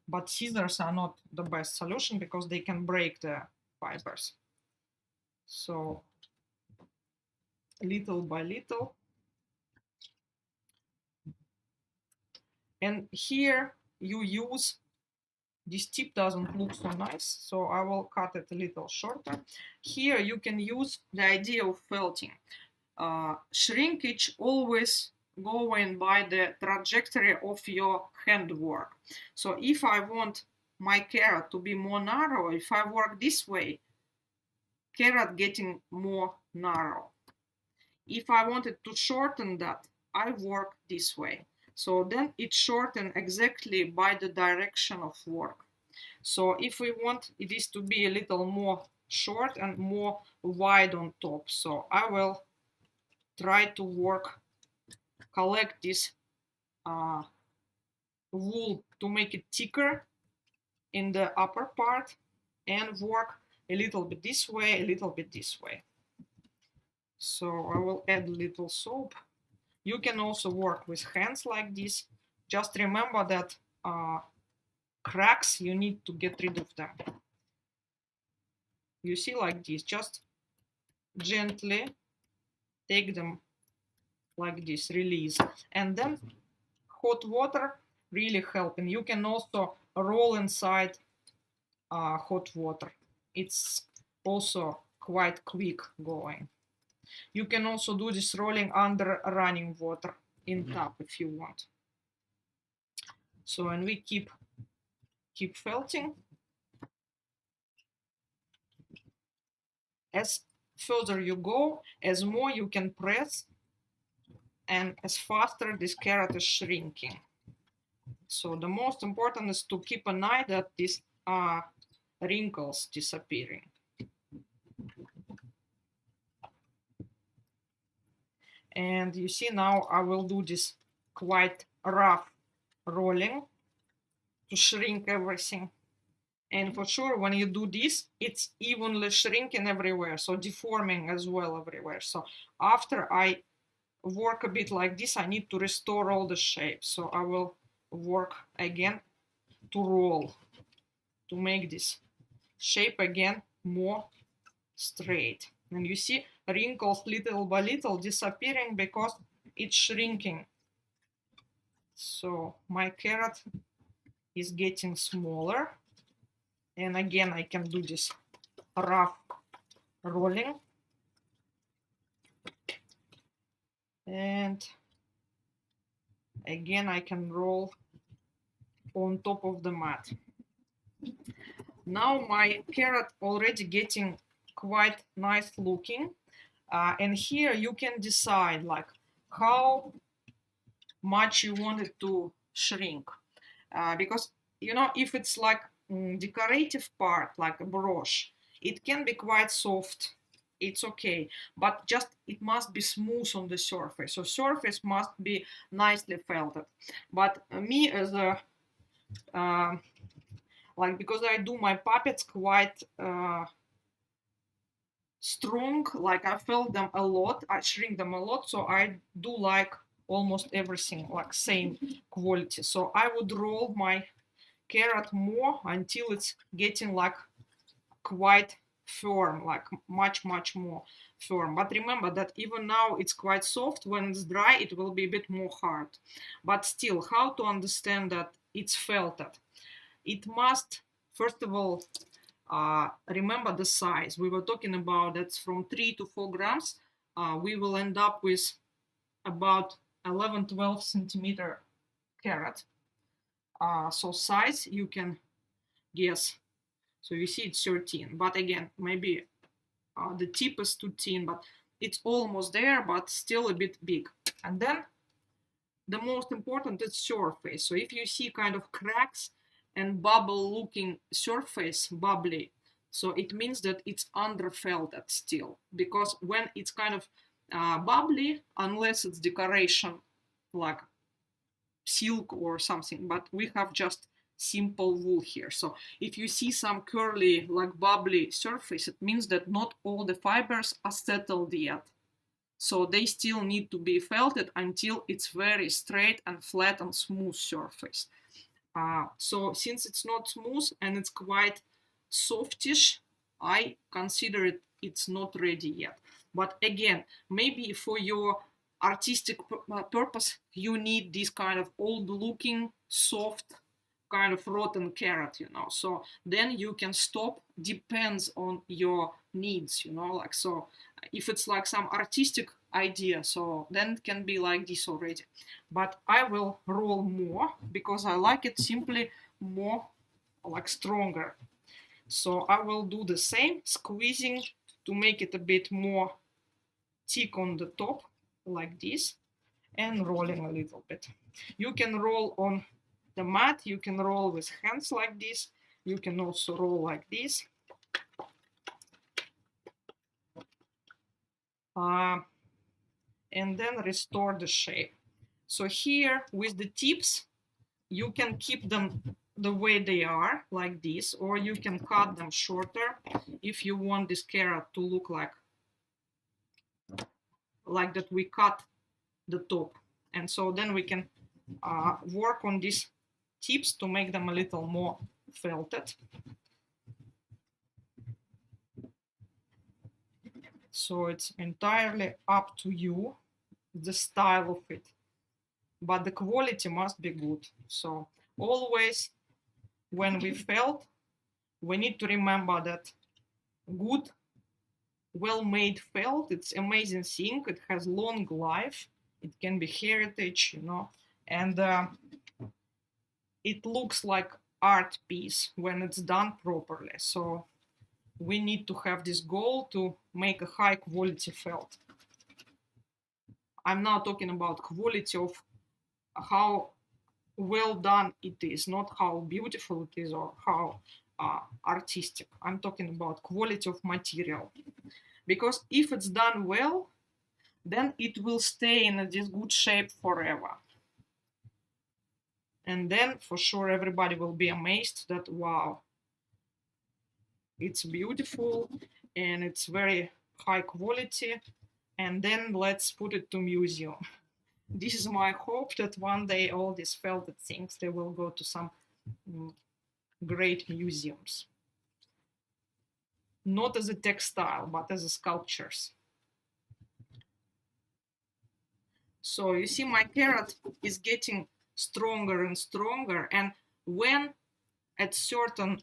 but scissors are not the best solution because they can break the fibers. So little by little. And here you use, this tip doesn't look so nice, so I will cut it a little shorter. Here you can use the idea of felting. Shrinkage always going by the trajectory of your handwork. So if I want my carrot to be more narrow, if I work this way, carrot getting more narrow. If I wanted to shorten that, I work this way. So then it shorten exactly by the direction of work. So if we want this to be a little more short and more wide on top, so I will try to work, collect this wool to make it thicker in the upper part and work a little bit this way, a little bit this way. So I will add a little soap. You can also work with hands like this. Just remember that cracks, you need to get rid of them. You see, like this, just gently take them like this, release. And then hot water really help. And you can also roll inside hot water. It's also quite quick going. You can also do this rolling under running water in tub if you want. So, and we keep felting. As further you go, as more you can press, and as faster this carrot is shrinking. So the most important is to keep an eye that these wrinkles disappearing. And you see now I will do this quite rough rolling to shrink everything. And for sure, when you do this, it's evenly shrinking everywhere, so deforming as well everywhere. So after I work a bit like this, I need to restore all the shape. So I will work again to roll, to make this shape again more straight. And you see wrinkles little by little disappearing because it's shrinking. So my carrot is getting smaller. And again, I can do this rough rolling. And again, I can roll on top of the mat. Now my carrot already getting quite nice looking. And here you can decide like how much you want it to shrink. Because, you know, if it's like decorative part, like a brooch, it can be quite soft. It's okay, but just it must be smooth on the surface. So surface must be nicely felted. But me as a like, because I do my puppets quite strong, like I felt them a lot, I shrink them a lot, so I do like almost everything like same quality. So I would roll my carrot more until it's getting like quite firm, like much more firm. But remember that even now it's quite soft. When it's dry, it will be a bit more hard. But still, how to understand that it's felted? It must, first of all, remember the size. We were talking about that's from 3 to 4 grams. We will end up with about 11-12 centimeter carrot. So size you can guess. So you see it's 13, but again, maybe the tip is too thin, but it's almost there, but still a bit big. And then the most important is surface. So if you see kind of cracks and bubble looking surface, bubbly, so it means that it's under felted still, because when it's kind of bubbly, unless it's decoration like silk or something, but we have just simple wool here. So if you see some curly, like bubbly surface, it means that not all the fibers are settled yet. So they still need to be felted until it's very straight and flat and smooth surface. So since it's not smooth and it's quite softish, I consider it's not ready yet. But again, maybe for your artistic purpose, you need this kind of old looking, soft, kind of rotten carrot, you know. So then you can stop, depends on your needs, you know, like, so if it's like some artistic idea, so then it can be like this already. But I will roll more because I like it simply more like stronger. So I will do the same, squeezing to make it a bit more thick on the top, like this, and rolling a little bit. You can roll on the mat, you can roll with hands like this, you can also roll like this. And then restore the shape. So here with the tips, you can keep them the way they are, like this, or you can cut them shorter if you want this carrot to look like that we cut the top. And so then we can work on these tips to make them a little more felted. So it's entirely up to you, the style of it, but the quality must be good. So always when we felt, we need to remember that good, well-made felt, it's amazing thing. It has long life. It can be heritage, you know, and it looks like art piece when it's done properly. So we need to have this goal to make a high quality felt. I'm now talking about quality of how well done it is, not how beautiful it is or how artistic. I'm talking about quality of material. Because if it's done well, then it will stay in this good shape forever. And then for sure everybody will be amazed that, wow, it's beautiful and it's very high quality. And then let's put it to museum. This is my hope, that one day all these felted things, they will go to some great museums. Not as a textile, but as a sculptures. So you see my carrot is getting stronger and stronger. And when at certain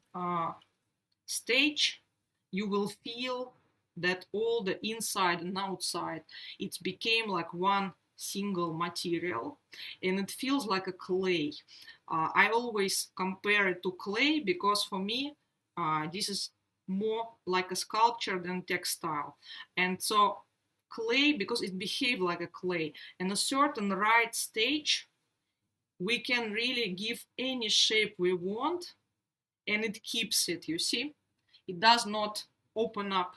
stage, you will feel that all the inside and outside, it became like one single material, and it feels like a clay. I always compare it to clay because for me, this is more like a sculpture than textile. And so clay, because it behaves like a clay, and a certain right stage, we can really give any shape we want, and it keeps it, you see? It does not open up,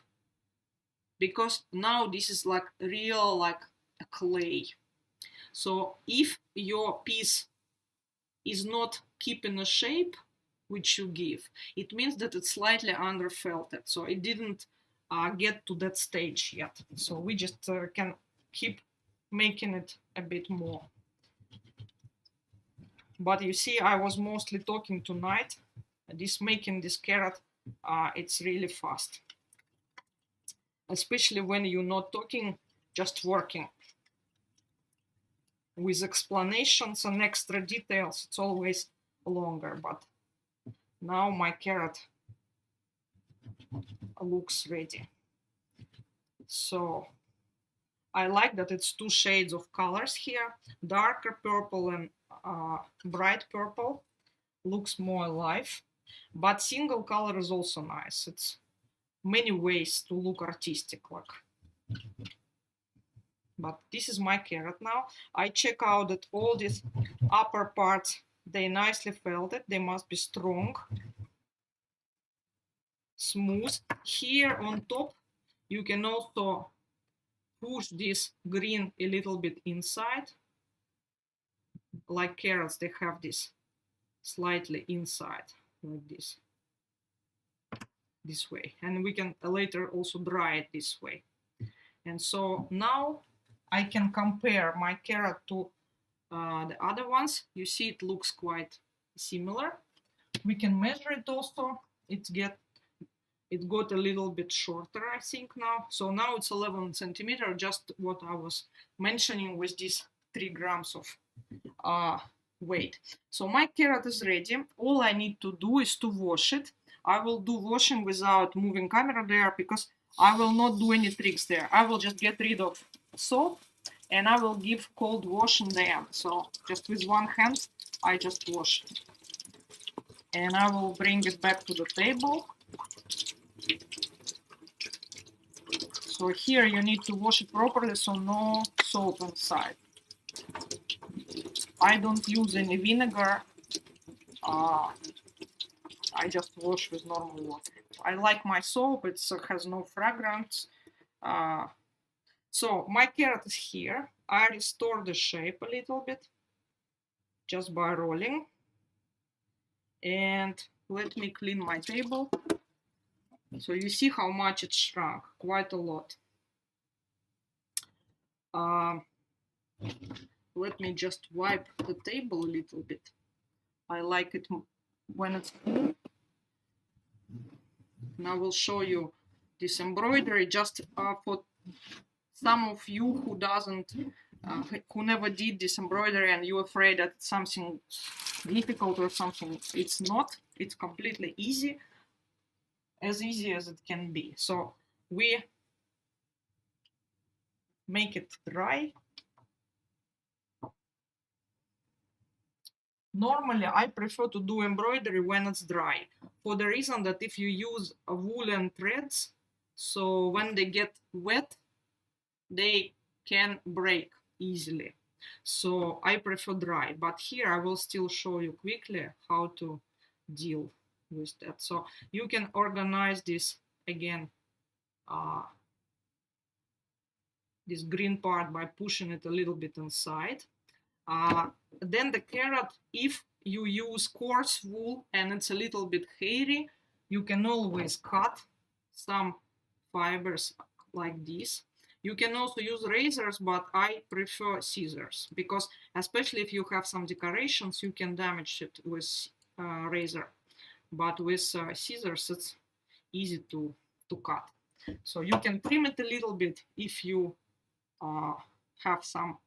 because now this is like real, like a clay. So if your piece is not keeping a shape which you give, it means that it's slightly underfelted. So it didn't get to that stage yet. So we just can keep making it a bit more. But you see, I was mostly talking tonight. Making this carrot, it's really fast. Especially when you're not talking, just working. With explanations and extra details, it's always longer. But now my carrot looks ready. So I like that it's two shades of colors here, darker purple and bright purple. Looks more alive, but single color is also nice. It's many ways to look artistic, like. But this is my carrot now. I check out that all these upper parts, they nicely felted. They must be strong, smooth. Here on top, you can also push this green a little bit inside. Like carrots, they have this slightly inside, like this way. And we can later also dry it this way. And so now I can compare my carrot to the other ones. You see, it looks quite similar. We can measure it also. It got a little bit shorter, I think now. So now it's 11 centimeter, just what I was mentioning with these 3 grams of weight. So my carrot is ready. All I need to do is to wash it. I will do washing without moving camera there because I will not do any tricks there. I will just get rid of soap and I will give cold wash in the end. So just with one hand, I just wash it. And I will bring it back to the table. So here you need to wash it properly, so no soap inside. I don't use any vinegar. I just wash with normal water. I like my soap, it has no fragrance. So my carrot is here. I restore the shape a little bit just by rolling. And let me clean my table. So you see how much it shrunk, quite a lot. Let me just wipe the table a little bit. I like it when it's clean. And I will show you this embroidery just for some of you who never did this embroidery and you're afraid that it's something difficult or something. It's not. It's completely easy as it can be. So we make it dry. Normally, I prefer to do embroidery when it's dry, for the reason that if you use woolen threads, so when they get wet, they can break easily. So I prefer dry, but here I will still show you quickly how to deal with that. So you can organize this again, this green part by pushing it a little bit inside. Then the carrot, if you use coarse wool and it's a little bit hairy, you can always cut some fibers like this. You can also use razors, but I prefer scissors because especially if you have some decorations, you can damage it with razor. But with scissors, it's easy to cut. So you can trim it a little bit if you have some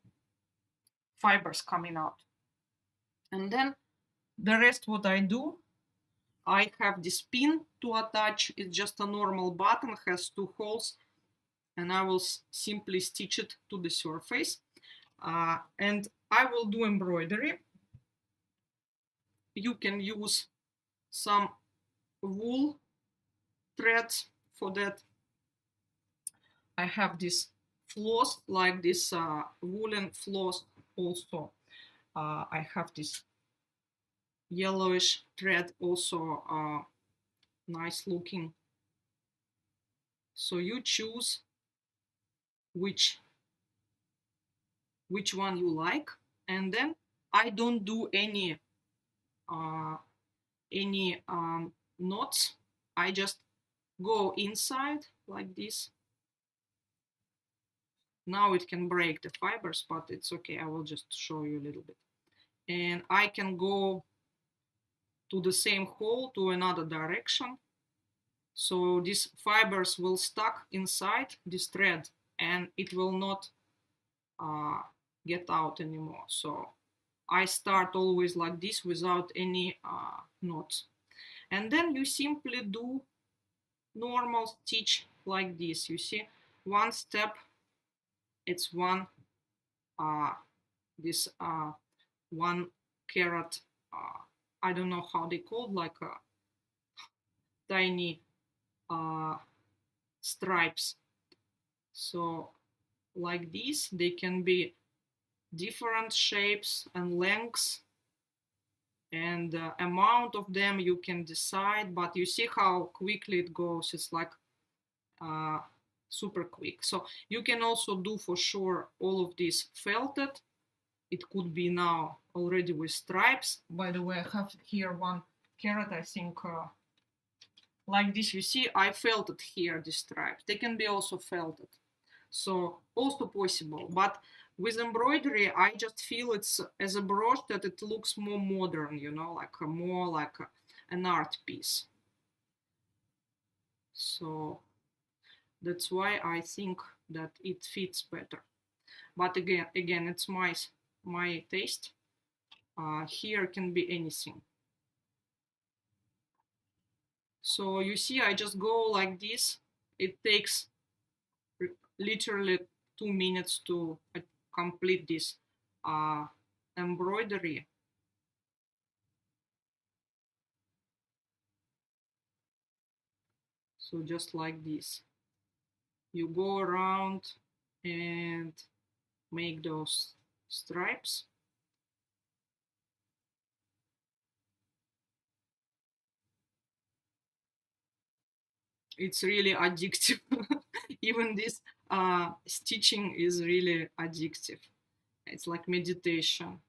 fibers coming out. And then the rest what I do, I have this pin to attach. It's just a normal button, has 2 holes, and I will simply stitch it to the surface. And I will do embroidery. You can use some wool threads for that. I have this floss, like this woolen floss also. I have this yellowish thread, also nice looking. So you choose which one you like, and then I don't do any knots. I just go inside like this. Now it can break the fibers, but it's okay. I will just show you a little bit. And I can go to the same hole to another direction. So these fibers will stuck inside this thread and it will not get out anymore. So I start always like this without any knots. And then you simply do normal stitch like this. You see, one step, it's one one carrot, I don't know how they called, like a tiny stripes. So like this, they can be different shapes and lengths, and the amount of them you can decide, but you see how quickly it goes. It's like super quick. So you can also do for sure all of this felted. It could be now already with stripes. By the way, I have here one carrot, I think, like this. You see, I felted here, the stripes. They can be also felted. So also possible. But with embroidery, I just feel it's as a brush that it looks more modern, you know, like more like an art piece. So that's why I think that it fits better. But again, it's my taste. Here can be anything. So you see, I just go like this. It takes literally 2 minutes to complete this embroidery. So just like this, you go around and make those stripes. It's really addictive. Even this stitching is really addictive. It's like meditation.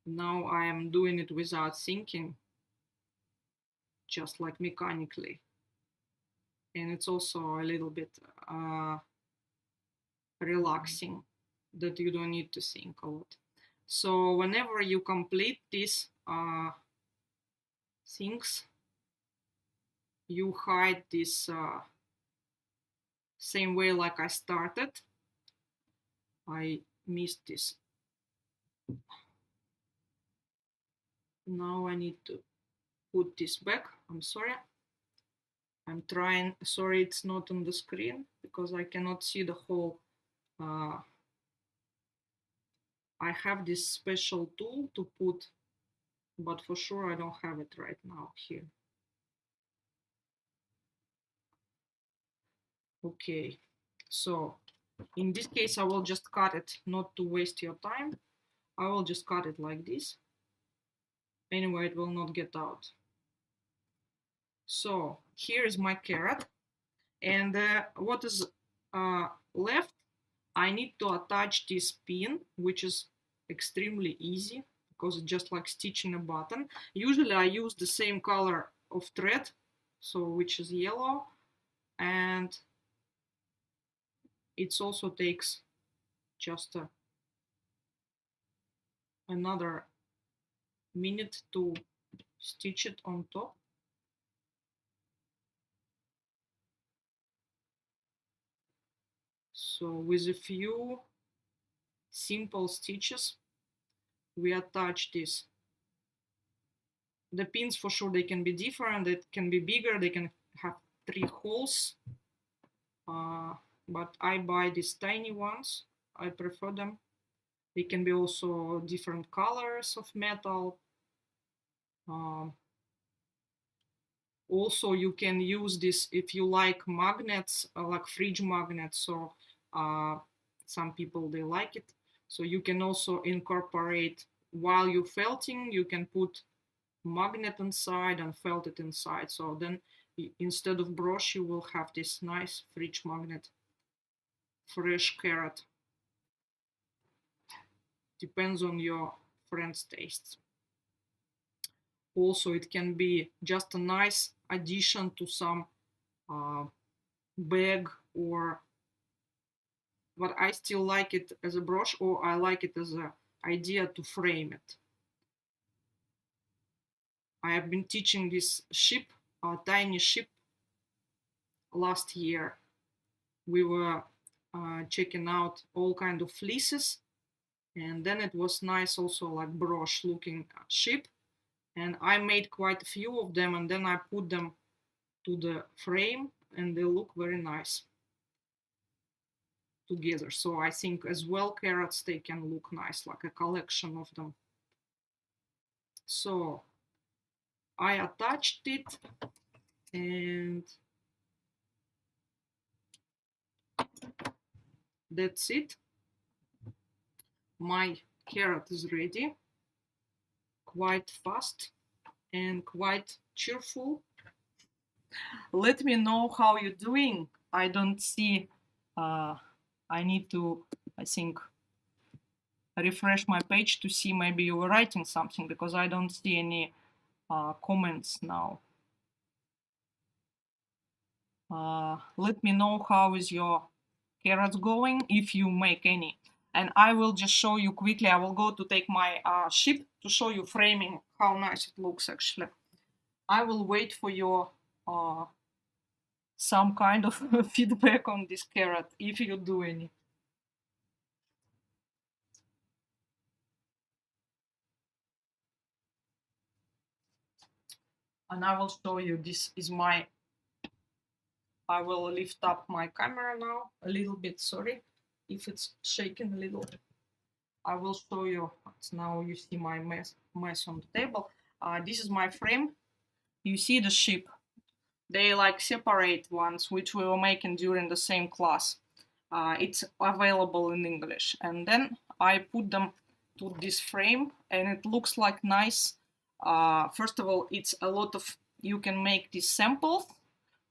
Now I am doing it without thinking, just like mechanically. And it's also a little bit relaxing that you don't need to think a lot. So whenever you complete these things, you hide this same way like I started. I missed this. Now I need to put this back. I'm sorry. I'm trying. Sorry, it's not on the screen because I cannot see the whole. I have this special tool to put, but for sure I don't have it right now here. Okay, so in this case, I will just cut it, not to waste your time. I will just cut it like this. Anyway, it will not get out. So here is my carrot. And what is left, I need to attach this pin, which is extremely easy because it's just like stitching a button. Usually I use the same color of thread, so which is yellow, and it also takes just another minute to stitch it on top. So with a few simple stitches, we attach this. The pins, for sure, they can be different. It can be bigger. They can have 3 holes. But I buy these tiny ones. I prefer them. They can be also different colors of metal. Also, you can use this if you like magnets, like fridge magnets. So some people, they like it. So you can also incorporate, while you're felting, you can put magnet inside and felt it inside. So then instead of brush, you will have this nice fridge magnet. Fresh carrot. Depends on your friend's tastes. Also, it can be just a nice addition to some bag, or but I still like it as a brush, or I like it as an idea to frame it. I have been teaching this ship, a tiny ship, last year. We were checking out all kind of fleeces, and then it was nice also like brush looking ship, and I made quite a few of them, and then I put them to the frame, and they look very nice together. So I think as well carrots, they can look nice, like a collection of them. So I attached it, and that's it. My carrot is ready, quite fast and quite cheerful. Let me know how you're doing. I don't see, I need to, I think, refresh my page to see maybe you were writing something, because I don't see any comments now. Let me know how is your carrots going if you make any. And I will just show you quickly. I will go to take my sheet to show you framing, how nice it looks actually. I will wait for your some kind of feedback on this carrot if you do any. And I will show you, this is my, I will lift up my camera now a little bit, sorry if it's shaking a little. I will show you, now you see my mess on the table. This is my frame. You see the sheep, they like separate ones, which we were making during the same class. It's available in English. And then I put them to this frame and it looks like nice. First of all, it's a lot of, you can make these samples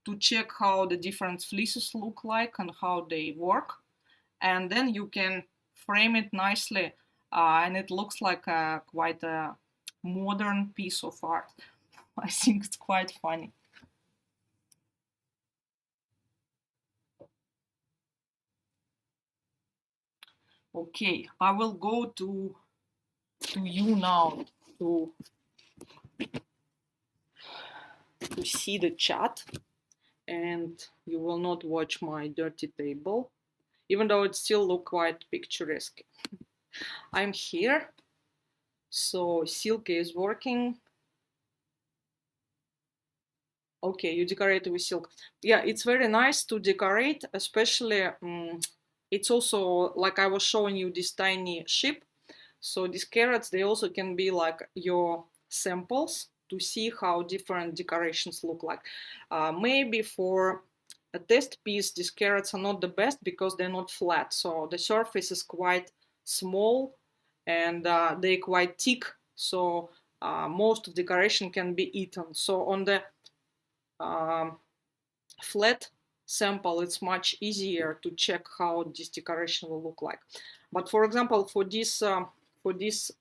to check how the different fleeces look like and how they work. And then you can frame it nicely and it looks like quite a modern piece of art. I think it's quite funny. Okay, I will go to you now to see the chat, and you will not watch my dirty table, even though it still look quite picturesque. I'm here, so Silke is working. Okay, you decorate with silk. Yeah, it's very nice to decorate, especially it's also like I was showing you this tiny sheep. So these carrots, they also can be like your samples to see how different decorations look like. Maybe for a test piece, these carrots are not the best because they're not flat. So the surface is quite small and they're quite thick. So most of the decoration can be eaten. So on the flat sample, it's much easier to check how this decoration will look like. But for example, for this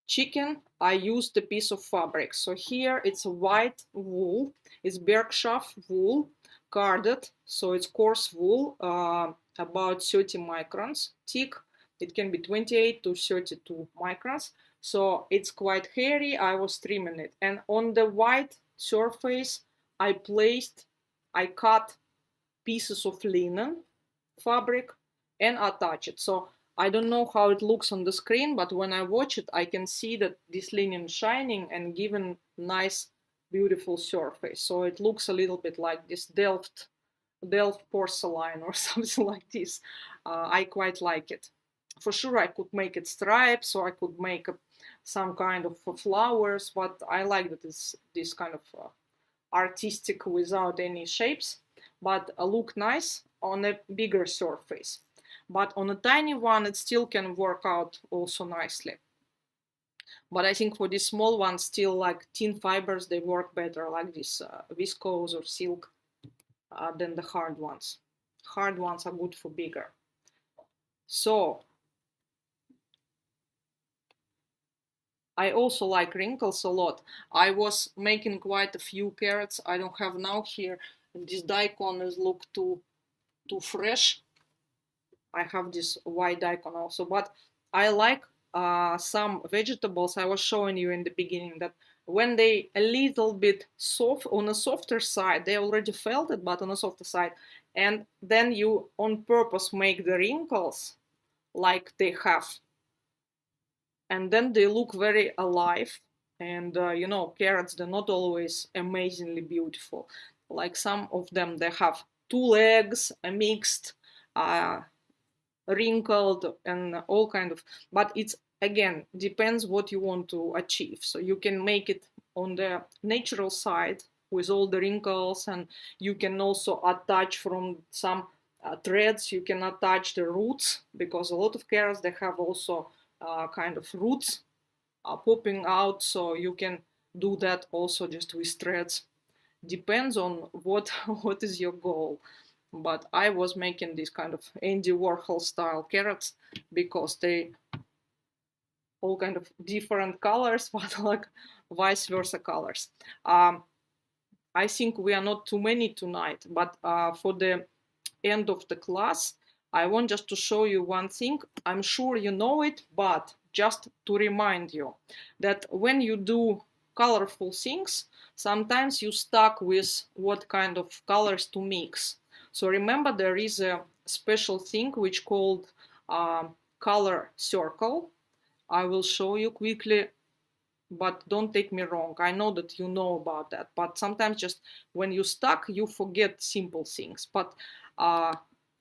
chicken, I used a piece of fabric. So here it's a white wool, it's Berkshire wool, carded, so it's coarse wool, about 30 microns thick. It can be 28 to 32 microns. So it's quite hairy. I was trimming it. And on the white surface, I cut pieces of linen fabric and attach it. So I don't know how it looks on the screen, but when I watch it, I can see that this linen shining and given nice, beautiful surface. So it looks a little bit like this Delft porcelain or something like this. I quite like it. For sure, I could make it stripes, or I could make some kind of flowers, but I like that it's this kind of artistic without any shapes, but look nice on a bigger surface. But on a tiny one, it still can work out also nicely. But I think for these small ones, still like thin fibers, they work better, like this viscose or silk, than the hard ones. Hard ones are good for bigger. So I also like wrinkles a lot. I was making quite a few carrots. I don't have now here. This daikon is look too fresh. I have this white daikon also, but I like some vegetables I was showing you in the beginning that when they a little bit soft, on a softer side, they already felt it, but on a softer side, and then you on purpose make the wrinkles like they have, and then they look very alive. And you know, carrots, they're not always amazingly beautiful. Like some of them, they have two legs, a mixed, wrinkled, and all kind of, but it's again depends what you want to achieve. So you can make it on the natural side with all the wrinkles, and you can also attach from some threads, you can attach the roots, because a lot of carrots, they have also kind of roots popping out, so you can do that also just with threads. Depends on what what is your goal. But I was making this kind of Andy Warhol style carrots because they all kind of different colors, but like vice versa colors. I think we are not too many tonight, but for the end of the class, I want just to show you one thing. I'm sure you know it, but just to remind you that when you do colorful things, sometimes you stuck with what kind of colors to mix. So remember, there is a special thing which called color circle. I will show you quickly, but don't take me wrong. I know that you know about that, but sometimes just when you stuck, you forget simple things. But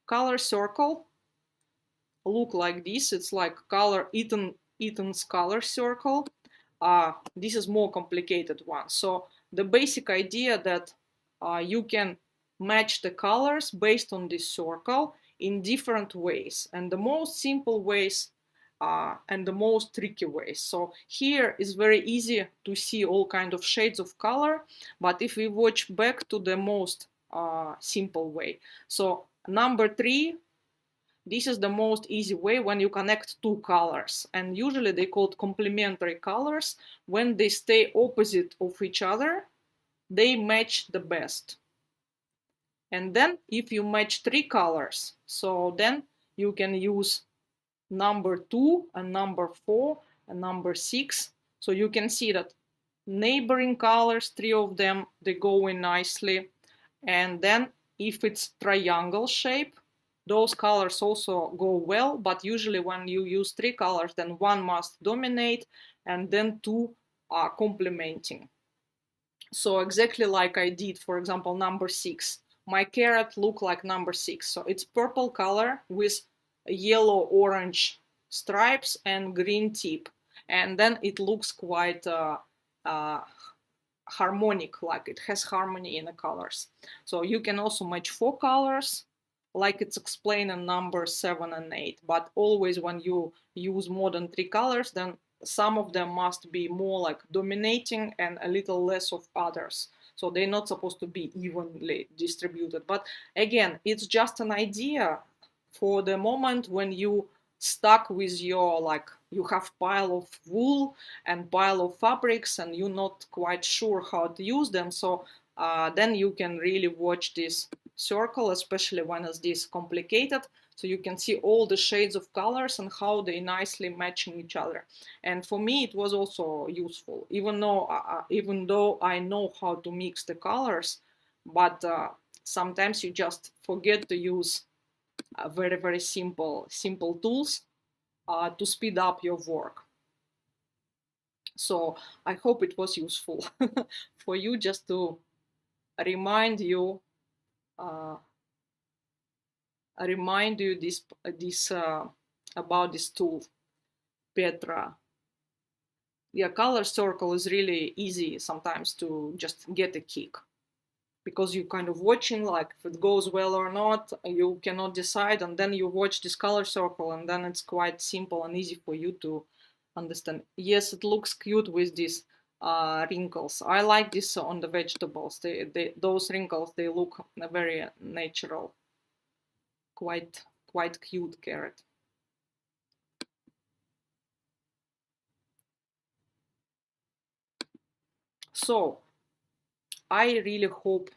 color circle look like this. It's like color Eaton's color circle. This is more complicated one. So the basic idea that you can match the colors based on this circle in different ways, and the most simple ways and the most tricky ways. So here is very easy to see all kind of shades of color, but if we watch back to the most simple way, so number 3, this is the most easy way when you connect two colors, and usually they called complementary colors. When they stay opposite of each other, they match the best. And then if you match 3 colors, so then you can use number 2 and number 4 and number 6. So you can see that neighboring colors, 3 of them, they go in nicely. And then if it's triangle shape, those colors also go well, but usually when you use 3 colors, then 1 must dominate and then 2 are complementing. So exactly like I did, for example, number 6. My carrot look like number 6. So it's purple color with yellow orange stripes and green tip. And then it looks quite harmonic, like it has harmony in the colors. So you can also match 4 colors, like it's explained in number 7 and 8. But always when you use more than 3 colors, then some of them must be more like dominating and a little less of others. So they're not supposed to be evenly distributed. But again, it's just an idea for the moment when you stuck with your, like, you have pile of wool and pile of fabrics and you're not quite sure how to use them. So then you can really watch this circle, especially when it's this complicated. So you can see all the shades of colors and how they nicely matching each other. And for me, it was also useful, even though I know how to mix the colors, but sometimes you just forget to use very, very simple tools to speed up your work. So I hope it was useful for you, just to remind you this about this tool, Petra. Yeah, color circle is really easy sometimes to just get a kick, because you kind of watching, like, if it goes well or not, you cannot decide, and then you watch this color circle, and then it's quite simple and easy for you to understand. Yes, it looks cute with these wrinkles. I like this on the vegetables. Those wrinkles, they look very natural. Quite cute carrot. So I really hope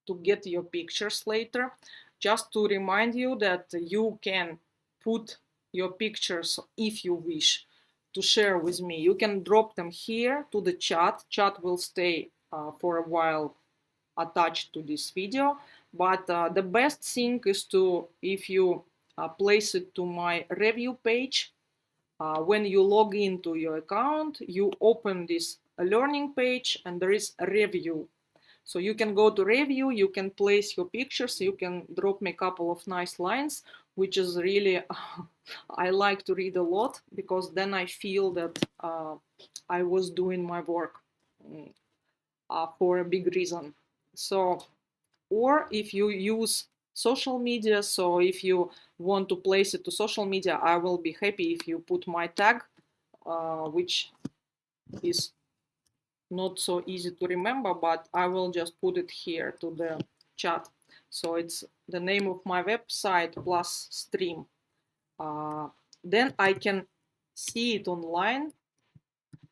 to get your pictures later. Just to remind you that you can put your pictures, if you wish to share with me. You can drop them here to the chat. Chat will stay for a while attached to this video. But the best thing is to, if you place it to my review page, when you log into your account, you open this learning page and there is a review. So you can go to review, you can place your pictures, you can drop me a couple of nice lines, which is really, I like to read a lot, because then I feel that I was doing my work for a big reason. So, or if you use social media, so if you want to place it to social media, I will be happy if you put my tag, which is not so easy to remember, but I will just put it here to the chat. So it's the name of my website plus stream. Then I can see it online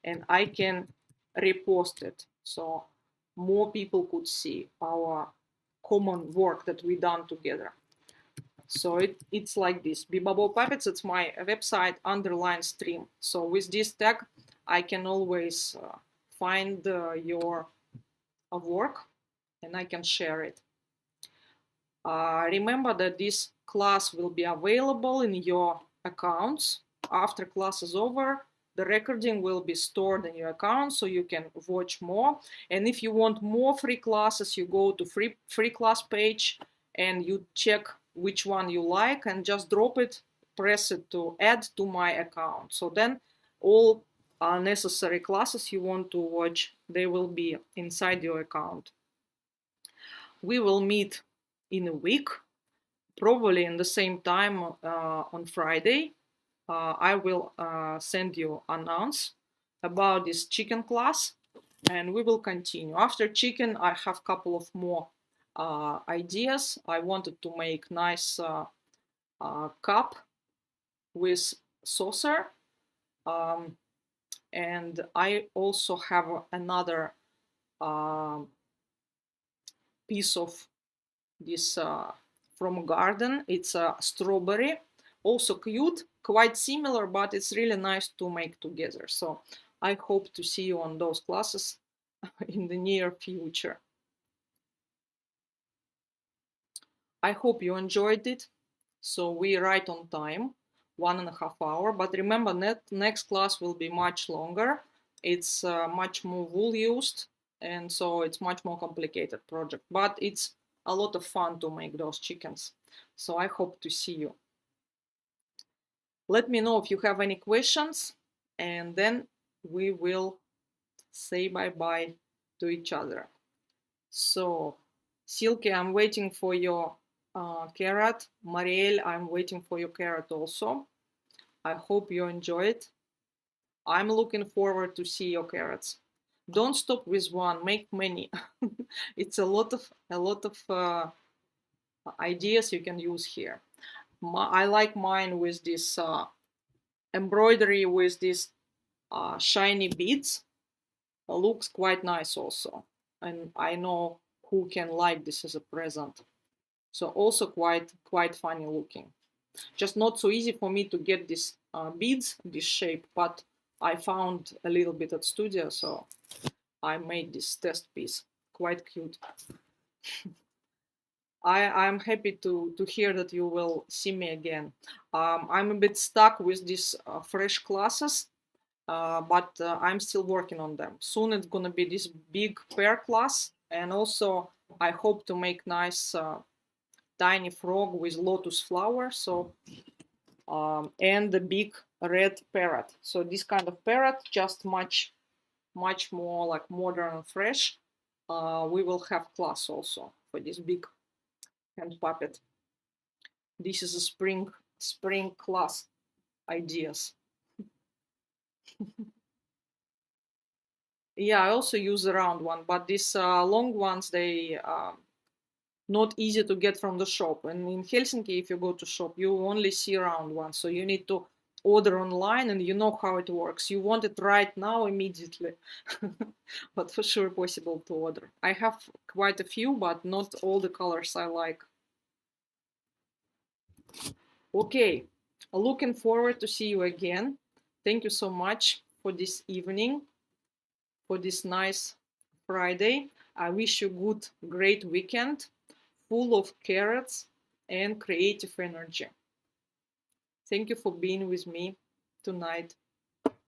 and I can repost it. So more people could see our common work that we done together. So it's like this. Bibabo Puppets, it's my website underline stream. So with this tag, I can always find your work and I can share it. Remember that this class will be available in your accounts. After class is over, the recording will be stored in your account so you can watch more. And if you want more free classes, you go to free class page and you check which one you like and just drop it, press it to add to my account. So then all necessary classes you want to watch, they will be inside your account. We will meet in a week, probably in the same time on Friday. I will send you announce about this chicken class and we will continue. After chicken, I have a couple of more ideas. I wanted to make nice cup with saucer. And I also have another piece of this from a garden. It's a strawberry, also cute, quite similar, but it's really nice to make together. So I hope to see you on those classes in the near future. I hope you enjoyed it. So we right on time, 1.5 hours. But remember, next class will be much longer. It's much more wool used, and so it's much more complicated project. But it's a lot of fun to make those chickens. So I hope to see you. Let me know if you have any questions, and then we will say bye-bye to each other. So, Silke, I'm waiting for your carrot. Marielle, I'm waiting for your carrot also. I hope you enjoy it. I'm looking forward to see your carrots. Don't stop with one, make many. It's a lot of ideas you can use here. I like mine with this embroidery with these shiny beads. Looks quite nice also. And I know who can like this as a present. So also quite funny looking. Just not so easy for me to get these beads, this shape, but I found a little bit at studio, so I made this test piece. Quite cute. I'm happy to hear that you will see me again. I'm a bit stuck with these fresh classes, but I'm still working on them. Soon it's gonna be this big pear class, and also I hope to make nice tiny frog with lotus flower. So and the big red parrot. So this kind of parrot, just much more like modern and fresh. We will have class also for this big hand puppet. This is a spring class ideas. Yeah, I also use a round one, but these long ones, they not easy to get from the shop. And in Helsinki, if you go to shop, you only see round ones. So you need to order online, and you know how it works. You want it right now, immediately. But for sure possible to order. I have quite a few, but not all the colors I like. Okay, looking forward to see you again. Thank you so much for this evening, for this nice Friday. I wish you good, great weekend, full of carrots and creative energy. Thank you for being with me tonight.